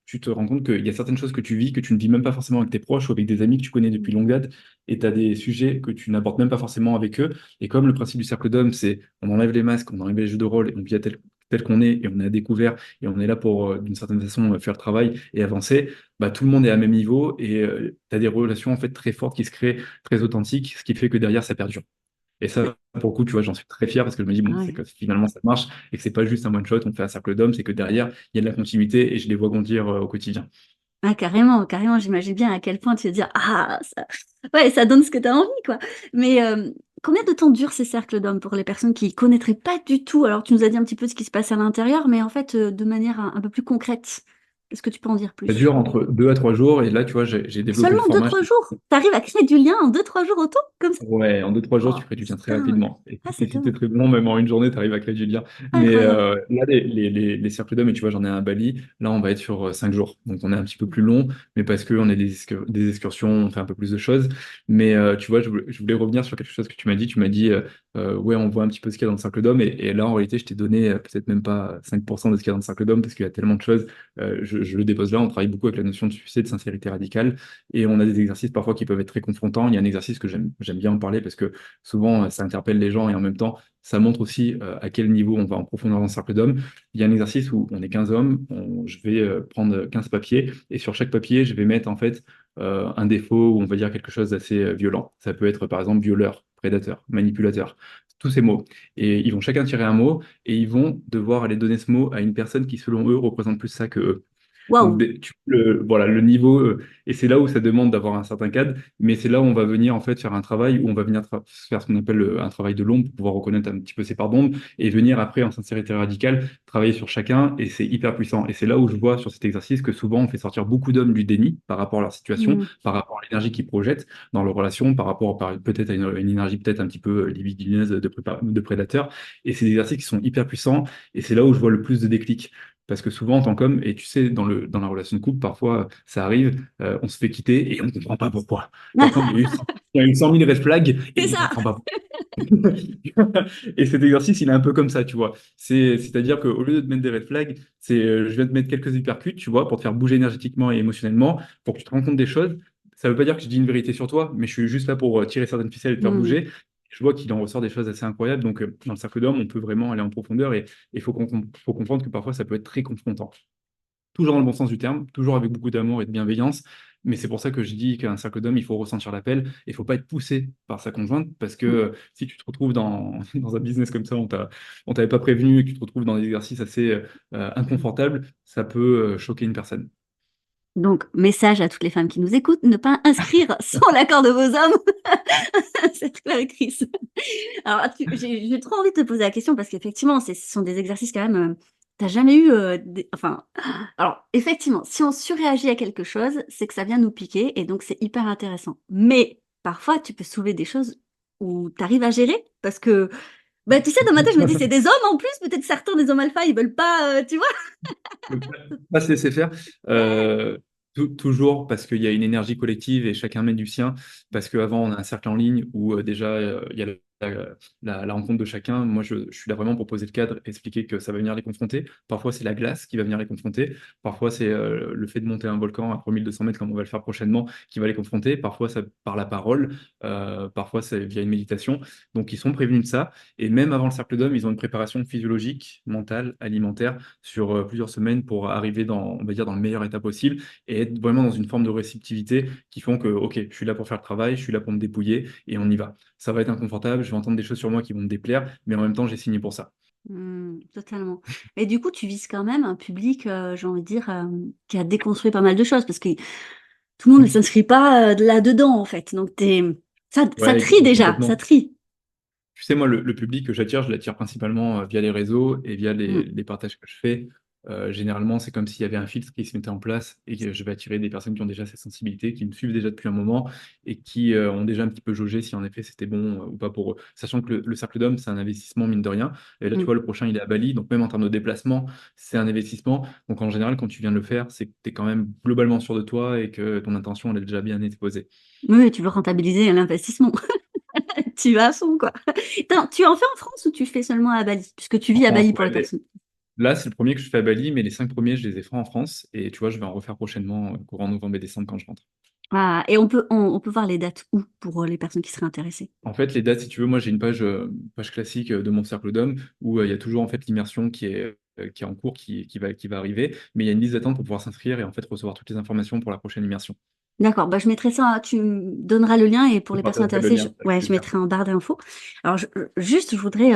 tu te rends compte qu'il y a certaines choses que tu vis que tu ne vis même pas forcément avec tes proches ou avec des amis que tu connais depuis longue date, et tu as des sujets que tu n'abordes même pas forcément avec eux. Et comme le principe du cercle d'hommes, c'est on enlève les masques, on enlève les jeux de rôle, et on vit tel qu'on est, et on est à découvert, et on est là pour, d'une certaine façon, faire le travail et avancer, bah, tout le monde est à même niveau, et tu as des relations en fait très fortes qui se créent, très authentiques, ce qui fait que derrière, ça perdure. Et Ouais. ça, pour le coup, tu vois, j'en suis très fier parce que je me dis, bon, c'est Ouais. que finalement ça marche et que c'est pas juste un one-shot, on fait un cercle d'hommes, c'est que derrière, il y a de la continuité et je les vois grandir au quotidien. Ah, carrément, carrément, j'imagine bien à quel point tu vas dire, ah, ça, ouais, ça donne ce que tu as envie, quoi. Mais combien de temps durent ces cercles d'hommes pour les personnes qui connaîtraient pas du tout? Alors, tu nous as dit un petit peu ce qui se passe à l'intérieur, mais en fait, de manière un peu plus concrète. Est-ce que tu peux en dire Ça plus? dure entre 2 à 3 jours et là, tu vois, j'ai développé le Seulement deux, format. trois jours? T'arrives à créer du lien en deux, trois jours autant, comme ça? Ouais, en 2, 3 jours, Oh, tu crées du lien c'est très dingue. rapidement. Ah, Et c'est si t'es dingue. très bon, même en une journée, tu arrives à créer du lien. Mais Incroyable. là, les cercles d'hommes, et tu vois, j'en ai un à Bali. Là, on va être sur 5 jours. Donc, on est un petit peu plus long, mais parce qu'on a des excursions, on fait un peu plus de choses. Mais tu vois, je voulais revenir sur quelque chose que tu m'as dit. Tu m'as dit, ouais, on voit un petit peu ce qu'il y a dans le cercle d'hommes. Et là, en réalité, je t'ai donné peut-être même pas 5% de ce qu'il y a dans le cercle d'hommes parce qu'il y a tellement de choses. Je le dépose là. On travaille beaucoup avec la notion de succès, de sincérité radicale. Et on a des exercices parfois qui peuvent être très confrontants. Il y a un exercice que j'aime bien en parler parce que souvent ça interpelle les gens et en même temps ça montre aussi à quel niveau on va en profondeur dans le cercle d'hommes. Il y a un exercice où on est 15 hommes, je vais prendre 15 papiers et sur chaque papier je vais mettre en fait un défaut ou on va dire quelque chose d'assez violent. Ça peut être par exemple violeur, prédateur, manipulateur, tous ces mots. Et ils vont chacun tirer un mot et ils vont devoir aller donner ce mot à une personne qui selon eux représente plus ça que eux. Donc, Waouh. voilà, le niveau, et c'est là où ça demande d'avoir un certain cadre, mais c'est là où on va venir en fait faire un travail, où on va venir faire ce qu'on appelle un travail de l'ombre pour pouvoir reconnaître un petit peu ses parts d'ombre, et venir après en sincérité radicale travailler sur chacun, et c'est hyper puissant. Et c'est là où je vois sur cet exercice que souvent on fait sortir beaucoup d'hommes du déni par rapport à leur situation, Hmm. par rapport à l'énergie qu'ils projettent dans leur relation, par rapport peut-être à une énergie peut-être un petit peu libidineuse de prédateur, et c'est des exercices qui sont hyper puissants, et c'est là où je vois le plus de déclic. Parce que souvent, en tant qu'homme, et tu sais, dans la relation de couple, parfois, ça arrive, on se fait quitter et on ne comprend pas pourquoi. Pourtant, il y a eu 100 000 red flags et C'est on ne ça. comprend pas pourquoi. Et cet exercice, il est un peu comme ça, tu vois. C'est-à-dire qu'au lieu de te mettre des red flags, je viens te mettre quelques hypercutes, tu vois, pour te faire bouger énergétiquement et émotionnellement, pour que tu te rends compte des choses. Ça ne veut pas dire que je dis une vérité sur toi, mais je suis juste là pour tirer certaines ficelles et te faire Hmm. bouger. Je vois qu'il en ressort des choses assez incroyables. Donc, dans le cercle d'hommes, on peut vraiment aller en profondeur et il faut comprendre que parfois, ça peut être très confrontant. Toujours dans le bon sens du terme, toujours avec beaucoup d'amour et de bienveillance. Mais c'est pour ça que je dis qu'un cercle d'hommes, il faut ressentir l'appel. Il ne faut pas être poussé par sa conjointe parce que si tu te retrouves dans un business comme ça, on t'avait pas prévenu et que tu te retrouves dans des exercices assez inconfortables, ça peut choquer une personne. Donc, message à toutes les femmes qui nous écoutent, ne pas inscrire sans l'accord de vos hommes. C'est clair, Chris. Alors, j'ai trop envie de te poser la question parce qu'effectivement, ce sont des exercices quand même. T'as jamais eu. Enfin, alors, effectivement, si on surréagit à quelque chose, c'est que ça vient nous piquer et donc c'est hyper intéressant. Mais parfois, tu peux soulever des choses où tu arrives à gérer parce que, bah, tu sais, dans ma tête, je me dis, c'est des hommes en plus, peut-être certains des hommes alpha, ils veulent pas, tu vois. Pas se laisser faire. Euh, Toujours parce qu'il y a une énergie collective et chacun met du sien. Parce qu'avant, on a un cercle en ligne où déjà, il y a la rencontre de chacun. Moi, je suis là vraiment pour poser le cadre, expliquer que ça va venir les confronter. Parfois, c'est la glace qui va venir les confronter. Parfois, c'est le fait de monter un volcan à 3200 mètres, comme on va le faire prochainement, qui va les confronter. Parfois, c'est par la parole. Parfois, c'est via une méditation. Donc, ils sont prévenus de ça. Et même avant le cercle d'hommes, ils ont une préparation physiologique, mentale, alimentaire sur plusieurs semaines pour arriver dans, on va dire, dans le meilleur état possible et être vraiment dans une forme de réceptivité qui font que, OK, je suis là pour faire le travail, je suis là pour me dépouiller et on y va. Ça va être inconfortable, je vais entendre des choses sur moi qui vont me déplaire, mais en même temps, j'ai signé pour ça. Totalement. Et du coup, tu vises quand même un public, j'ai envie de dire, qui a déconstruit pas mal de choses parce que tout le monde ne s'inscrit pas là-dedans, en fait. Donc, ça Ouais, trie déjà, ça complètement. trie. Tu sais, moi, le public que j'attire, je l'attire principalement via les réseaux et via Mm. les partages que je fais. Généralement, c'est comme s'il y avait un filtre qui se mettait en place et que je vais attirer des personnes qui ont déjà cette sensibilité, qui me suivent déjà depuis un moment et qui ont déjà un petit peu jaugé si en effet c'était bon ou pas pour eux. Sachant que le cercle d'hommes, c'est un investissement, mine de rien. Et là, tu Mm. vois, le prochain, il est à Bali. Donc, même en termes de déplacement, c'est un investissement. Donc, en général, quand tu viens de le faire, c'est que tu es quand même globalement sûr de toi et que ton intention, elle est déjà bien été posée. Oui, tu veux rentabiliser l'investissement. Tu vas à fond, quoi. Attends, tu en fais en France ou tu fais seulement à Bali? Puisque tu En vis à France, Bali pour ouais, les personnes. là, c'est le premier que je fais à Bali, mais les 5 premiers, je les ai faits en France. Et tu vois, je vais en refaire prochainement, courant novembre et décembre quand je rentre. Ah, et on peut voir les dates où pour les personnes qui seraient intéressées. En fait, les dates, si tu veux, moi j'ai une page classique de mon cercle d'hommes où il y a toujours en fait l'immersion qui est en cours, qui va arriver, mais il y a une liste d'attente pour pouvoir s'inscrire et en fait recevoir toutes les informations pour la prochaine immersion. D'accord, bah je mettrai ça, tu me donneras le lien et pour Je les personnes partagerai le intéressées, lien avec ouais, je plaisir. mettrai en barre d'infos. Alors, juste, je voudrais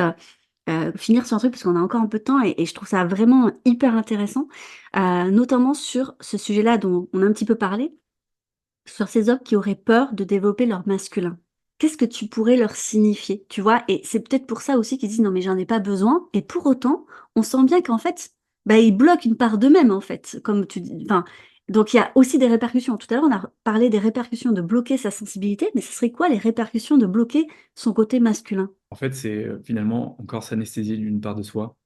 finir sur un truc parce qu'on a encore un peu de temps et je trouve ça vraiment hyper intéressant, notamment sur ce sujet-là dont on a un petit peu parlé, sur ces hommes qui auraient peur de développer leur masculin. Qu'est-ce que tu pourrais leur signifier, tu vois? Et c'est peut-être pour ça aussi qu'ils disent non mais j'en ai pas besoin. Et pour autant, on sent bien qu'en fait, bah, ils bloquent une part d'eux-mêmes en fait, comme tu dis. Enfin, donc il y a aussi des répercussions. Tout à l'heure, on a parlé des répercussions de bloquer sa sensibilité, mais ce serait quoi les répercussions de bloquer son côté masculin? En fait, c'est finalement encore s'anesthésier d'une part de soi.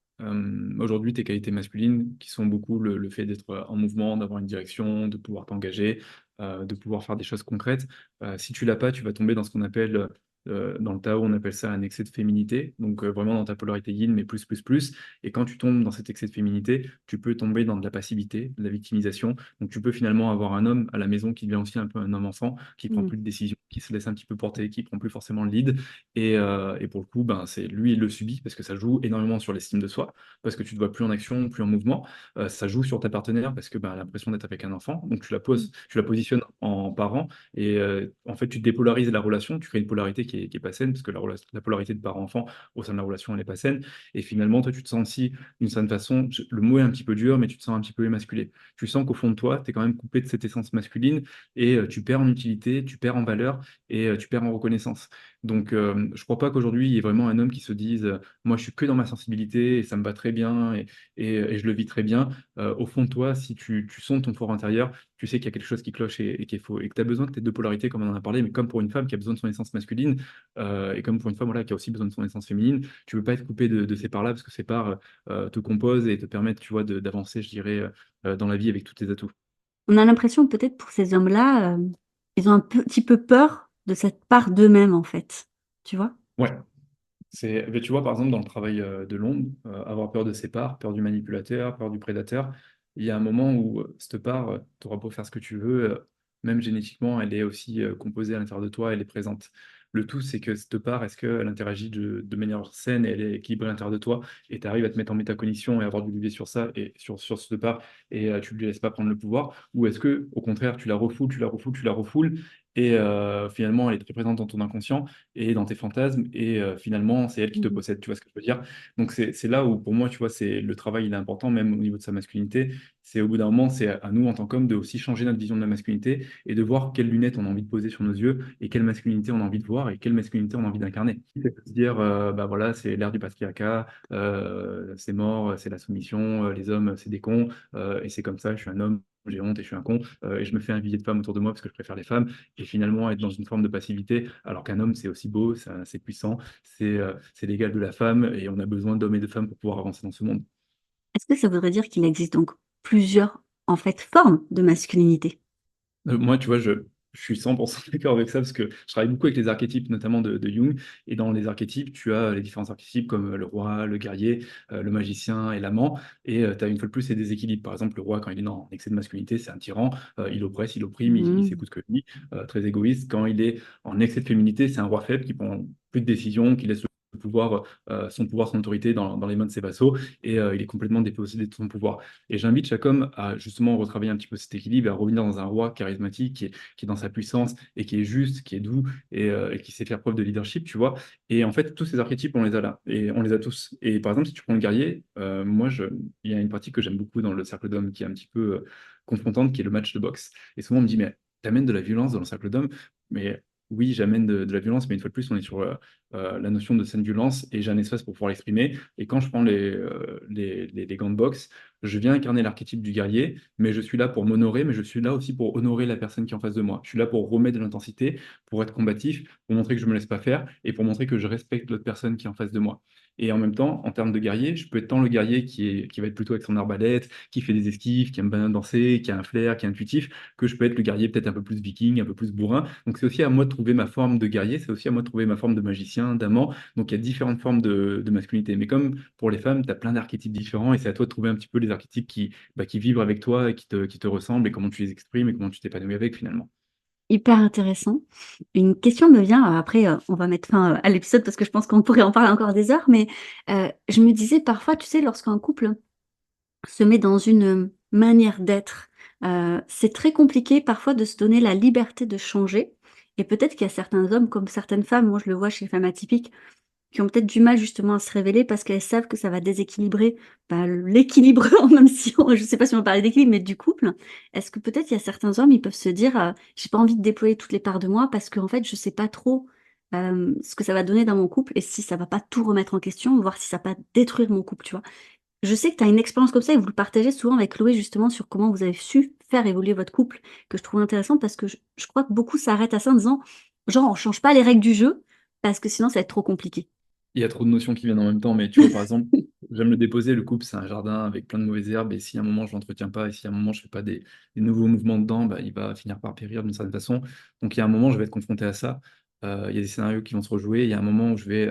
Aujourd'hui, tes qualités masculines, qui sont beaucoup le fait d'être en mouvement, d'avoir une direction, de pouvoir t'engager, de pouvoir faire des choses concrètes, si tu l'as pas, tu vas tomber dans ce qu'on appelle, dans le Tao, on appelle ça un excès de féminité, donc vraiment dans ta polarité yin, mais plus, plus, plus. Et quand tu tombes dans cet excès de féminité, tu peux tomber dans de la passivité, de la victimisation. Donc tu peux finalement avoir un homme à la maison qui devient aussi un peu un homme enfant, qui prend Hmm. plus de décisions, qui se laisse un petit peu porter, qui prend plus forcément le lead. Et pour le coup, ben, c'est lui, il le subit parce que ça joue énormément sur l'estime de soi, parce que tu ne te vois plus en action, plus en mouvement. Ça joue sur ta partenaire parce que ben, elle a l'impression d'être avec un enfant. Donc tu la positionnes en parent et en fait, tu dépolarises la relation. Tu crées une polarité qui est pas saine parce que la polarité de parent-enfant au sein de la relation, elle n'est pas saine. Et finalement, toi, tu te sens aussi d'une certaine façon, le mot est un petit peu dur, mais tu te sens un petit peu émasculé. Tu sens qu'au fond de toi, tu es quand même coupé de cette essence masculine et tu perds en utilité, tu perds en valeur et tu perds en reconnaissance. Donc, je ne crois pas qu'aujourd'hui, il y ait vraiment un homme qui se dise moi, je suis que dans ma sensibilité et ça me va très bien et je le vis très bien. Au fond de toi, si tu sondes ton fort intérieur, tu sais qu'il y a quelque chose qui cloche et qui est faux et que tu as besoin de tes deux polarités, comme on en a parlé, mais comme pour une femme qui a besoin de son essence masculine et comme pour une femme voilà, qui a aussi besoin de son essence féminine, tu ne veux pas être coupé de ces parts-là parce que ces parts te composent et te permettent, tu vois, d'avancer, je dirais, dans la vie avec tous tes atouts. On a l'impression que peut-être pour ces hommes-là, ils ont un petit peu peur de cette part d'eux-mêmes en fait. Tu vois? Ouais. Mais tu vois, par exemple, dans le travail de l'ombre, avoir peur de ses parts, peur du manipulateur, peur du prédateur, il y a un moment où cette part, tu auras beau faire ce que tu veux, même génétiquement, elle est aussi composée à l'intérieur de toi, elle est présente. Le tout, c'est que cette part, est-ce qu'elle interagit de manière saine et elle est équilibrée à l'intérieur de toi, et tu arrives à te mettre en métacognition et avoir du levier sur ça, et sur cette part, et tu ne lui laisses pas prendre le pouvoir, ou est-ce que, au contraire, tu la refoules, tu la refoules, tu la refoules, et finalement, elle est très présente dans ton inconscient et dans tes fantasmes, et finalement, c'est elle qui te Mhm. possède, tu vois ce que je veux dire? Donc c'est là où, pour moi, tu vois, c'est le travail, il est important, même au niveau de sa masculinité. C'est au bout d'un moment, c'est à nous, en tant qu'hommes, de aussi changer notre vision de la masculinité et de voir quelles lunettes on a envie de poser sur nos yeux et quelle masculinité on a envie de voir et quelle masculinité on a envie d'incarner. C'est se dire, bah voilà, c'est l'ère du patriarcat, c'est mort, c'est la soumission, les hommes, c'est des cons, et c'est comme ça, je suis un homme, j'ai honte et je suis un con, et je me fais un billet de femmes autour de moi parce que je préfère les femmes, et finalement être dans une forme de passivité, alors qu'un homme, c'est aussi beau, c'est puissant, c'est l'égal de la femme, et on a besoin d'hommes et de femmes pour pouvoir avancer dans ce monde. Est-ce que ça voudrait dire qu'il existe donc plusieurs, en fait, formes de masculinité? Moi, tu vois, je suis 100% d'accord avec ça parce que je travaille beaucoup avec les archétypes, notamment de Jung. Et dans les archétypes, tu as les différents archétypes comme le roi, le guerrier, le magicien et l'amant. Et tu as une fois de plus ces déséquilibres. Par exemple, le roi, quand il est en excès de masculinité, c'est un tyran. Il oppresse, il opprime, il Mhm. s'écoute que lui, très égoïste. Quand il est en excès de féminité, c'est un roi faible qui prend plus de décisions, qui laisse le pouvoir, son autorité dans les mains de ses vassaux. Et il est complètement dépossédé de son pouvoir. Et j'invite chaque homme à justement retravailler un petit peu cet équilibre, à revenir dans un roi charismatique qui est dans sa puissance et qui est juste, qui est doux et qui sait faire preuve de leadership, tu vois. Et en fait, tous ces archétypes, on les a là et on les a tous. Et par exemple, si tu prends le guerrier, il y a une pratique que j'aime beaucoup dans le cercle d'hommes qui est un petit peu confrontante, qui est le match de boxe. Et souvent, on me dit, mais t'amènes de la violence dans le cercle d'hommes, mais oui, j'amène de la violence, mais une fois de plus, on est sur la notion de saine violence et j'ai un espace pour pouvoir l'exprimer. Et quand je prends les gants de boxe, je viens incarner l'archétype du guerrier, mais je suis là pour m'honorer, mais je suis là aussi pour honorer la personne qui est en face de moi. Je suis là pour remettre de l'intensité, pour être combatif, pour montrer que je ne me laisse pas faire et pour montrer que je respecte l'autre personne qui est en face de moi. Et en même temps, en termes de guerrier, je peux être tant le guerrier qui va être plutôt avec son arbalète, qui fait des esquives, qui aime bien danser, qui a un flair, qui est intuitif, que je peux être le guerrier peut-être un peu plus viking, un peu plus bourrin. Donc c'est aussi à moi de trouver ma forme de guerrier, c'est aussi à moi de trouver ma forme de magicien, d'amant. Donc il y a différentes formes de masculinité. Mais comme pour les femmes, tu as plein d'archétypes différents et c'est à toi de trouver un petit peu les archétypes qui vibrent avec toi et qui te ressemblent et comment tu les exprimes et comment tu t'épanouis avec finalement. Hyper intéressant. Une question me vient, après on va mettre fin à l'épisode parce que je pense qu'on pourrait en parler encore des heures, mais je me disais parfois, tu sais, lorsqu'un couple se met dans une manière d'être, c'est très compliqué parfois de se donner la liberté de changer. Et peut-être qu'il y a certains hommes comme certaines femmes, moi je le vois chez les femmes atypiques, qui ont peut-être du mal justement à se révéler parce qu'elles savent que ça va déséquilibrer l'équilibre, même si je ne sais pas si on va parler d'équilibre, mais du couple. Est-ce que peut-être il y a certains hommes, ils peuvent se dire, j'ai pas envie de déployer toutes les parts de moi parce qu'en fait, je sais pas trop ce que ça va donner dans mon couple et si ça va pas tout remettre en question, voir si ça va pas détruire mon couple, tu vois. Je sais que tu as une expérience comme ça et vous le partagez souvent avec Chloé justement sur comment vous avez su faire évoluer votre couple, que je trouve intéressant parce que je crois que beaucoup s'arrêtent à ça en disant, genre, on change pas les règles du jeu parce que sinon ça va être trop compliqué. Il y a trop de notions qui viennent en même temps, mais tu vois, par exemple, j'aime le déposer. Le couple, c'est un jardin avec plein de mauvaises herbes, et si à un moment je l'entretiens pas, et si à un moment je fais pas des nouveaux mouvements dedans, bah, il va finir par périr d'une certaine façon. Donc il y a un moment, je vais être confronté à ça. Il y a des scénarios qui vont se rejouer. Il y a un moment où je vais,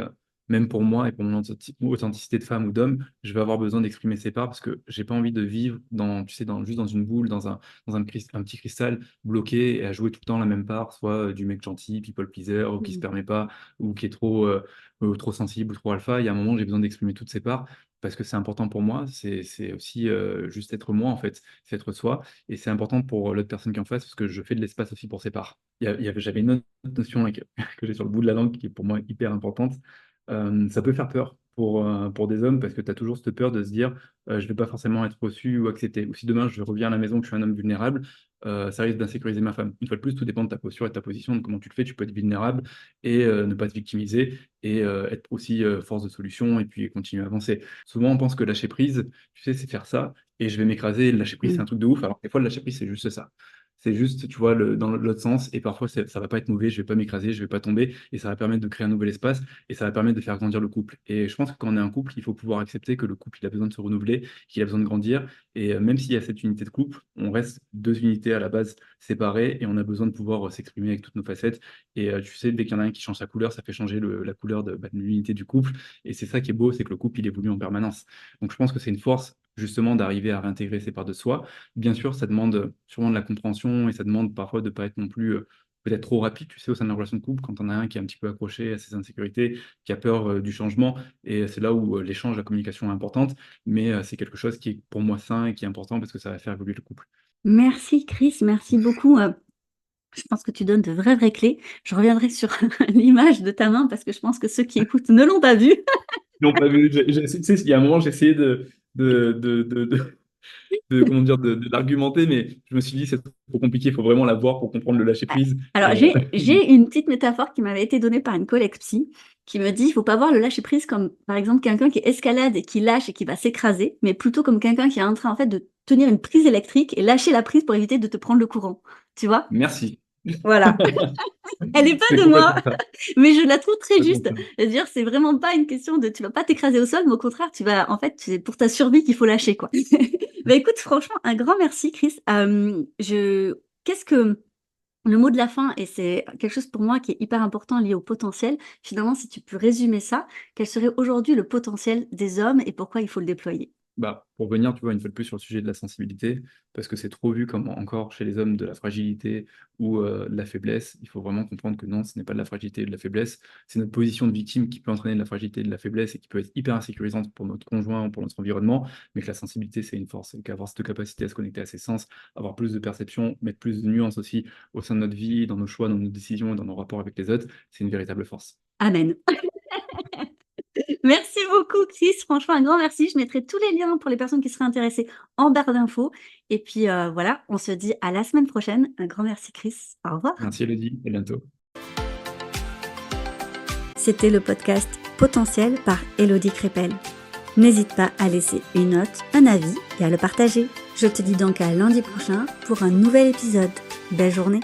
même pour moi et pour mon authenticité de femme ou d'homme, je vais avoir besoin d'exprimer ces parts parce que j'ai pas envie de vivre tu sais, juste dans une boule, un petit cristal bloqué et à jouer tout le temps la même part, soit du mec gentil, people pleaser, ou qui se Mm. permet pas, ou qui est trop sensible ou trop alpha. Il y a un moment, j'ai besoin d'exprimer toutes ces parts parce que c'est important pour moi. C'est aussi juste être moi, en fait. C'est être soi. Et c'est important pour l'autre personne qui est en face parce que je fais de l'espace aussi pour ses parts. J'avais une autre notion que j'ai sur le bout de la langue qui est pour moi hyper importante. Ça peut faire peur pour des hommes parce que tu as toujours cette peur de se dire je vais pas forcément être reçu ou accepté. Ou si demain je reviens à la maison que je suis un homme vulnérable, ça risque d'insécuriser ma femme. Une fois de plus, tout dépend de ta posture et de ta position, de comment tu le fais. Tu peux être vulnérable et ne pas te victimiser et être aussi force de solution et puis continuer à avancer. Souvent, on pense que lâcher prise, tu sais, c'est faire ça et je vais m'écraser. Le lâcher prise, c'est un Mm. truc de ouf. Alors, des fois, le lâcher prise, c'est juste ça. C'est juste, tu vois, dans l'autre sens. Et parfois, ça va pas être mauvais. Je vais pas m'écraser, je vais pas tomber. Et ça va permettre de créer un nouvel espace et ça va permettre de faire grandir le couple. Et je pense que quand on est un couple, il faut pouvoir accepter que le couple, il a besoin de se renouveler, qu'il a besoin de grandir. Et même s'il y a cette unité de couple, on reste deux unités à la base séparées et on a besoin de pouvoir s'exprimer avec toutes nos facettes. Et tu sais, dès qu'il y en a un qui change sa couleur, ça fait changer la couleur de l'unité du couple. Et c'est ça qui est beau, c'est que le couple, il évolue en permanence. Donc je pense que c'est une force, justement, d'arriver à réintégrer ces parts de soi. Bien sûr, ça demande sûrement de la compréhension et ça demande parfois de ne pas être non plus peut-être trop rapide, tu sais, au sein de la relation de couple, quand on a un qui est un petit peu accroché à ses insécurités, qui a peur du changement. Et c'est là où l'échange, la communication est importante. Mais c'est quelque chose qui est pour moi sain et qui est important parce que ça va faire évoluer le couple. Merci Chris, merci beaucoup. Je pense que tu donnes de vraies clés. Je reviendrai sur l'image de ta main parce que je pense que ceux qui écoutent ne l'ont pas vue. Ils n'ont pas vu. Tu sais, il y a un moment, j'ai essayé comment dire, de l'argumenter, mais je me suis dit, c'est trop compliqué, il faut vraiment la voir pour comprendre le lâcher prise. Alors, j'ai une petite métaphore qui m'avait été donnée par une collègue psy qui me dit, il faut pas voir le lâcher prise comme, par exemple, quelqu'un qui escalade et qui lâche et qui va s'écraser, mais plutôt comme quelqu'un qui est en train, en fait, de tenir une prise électrique et lâcher la prise pour éviter de te prendre le courant. Tu vois? Merci. Voilà. Elle n'est pas C'est de moi, complètement ça. mais je la trouve très Complètement juste. ça. C'est-à-dire, c'est vraiment pas une question de, tu vas pas t'écraser au sol, mais au contraire, tu vas, en fait, c'est pour ta survie qu'il faut lâcher, quoi. Bah écoute, franchement, un grand merci, Chris. Qu'est-ce que le mot de la fin, et c'est quelque chose pour moi qui est hyper important lié au potentiel, finalement, si tu peux résumer ça, quel serait aujourd'hui le potentiel des hommes et pourquoi il faut le déployer? Bah, pour revenir, tu vois, une fois de plus sur le sujet de la sensibilité, parce que c'est trop vu comme encore chez les hommes de la fragilité ou de la faiblesse, il faut vraiment comprendre que non, ce n'est pas de la fragilité et de la faiblesse, c'est notre position de victime qui peut entraîner de la fragilité et de la faiblesse et qui peut être hyper insécurisante pour notre conjoint ou pour notre environnement, mais que la sensibilité, c'est une force, et qu'avoir cette capacité à se connecter à ses sens, avoir plus de perception, mettre plus de nuances aussi au sein de notre vie, dans nos choix, dans nos décisions, dans nos rapports avec les autres, c'est une véritable force. Amen. Merci beaucoup, Chris. Franchement, un grand merci. Je mettrai tous les liens pour les personnes qui seraient intéressées en barre d'infos. Et puis voilà, on se dit à la semaine prochaine. Un grand merci, Chris. Au revoir. Merci Elodie, à bientôt. C'était le podcast Potentiel par Élodie Crépel. N'hésite pas à laisser une note, un avis et à le partager. Je te dis donc à lundi prochain pour un nouvel épisode. Belle journée.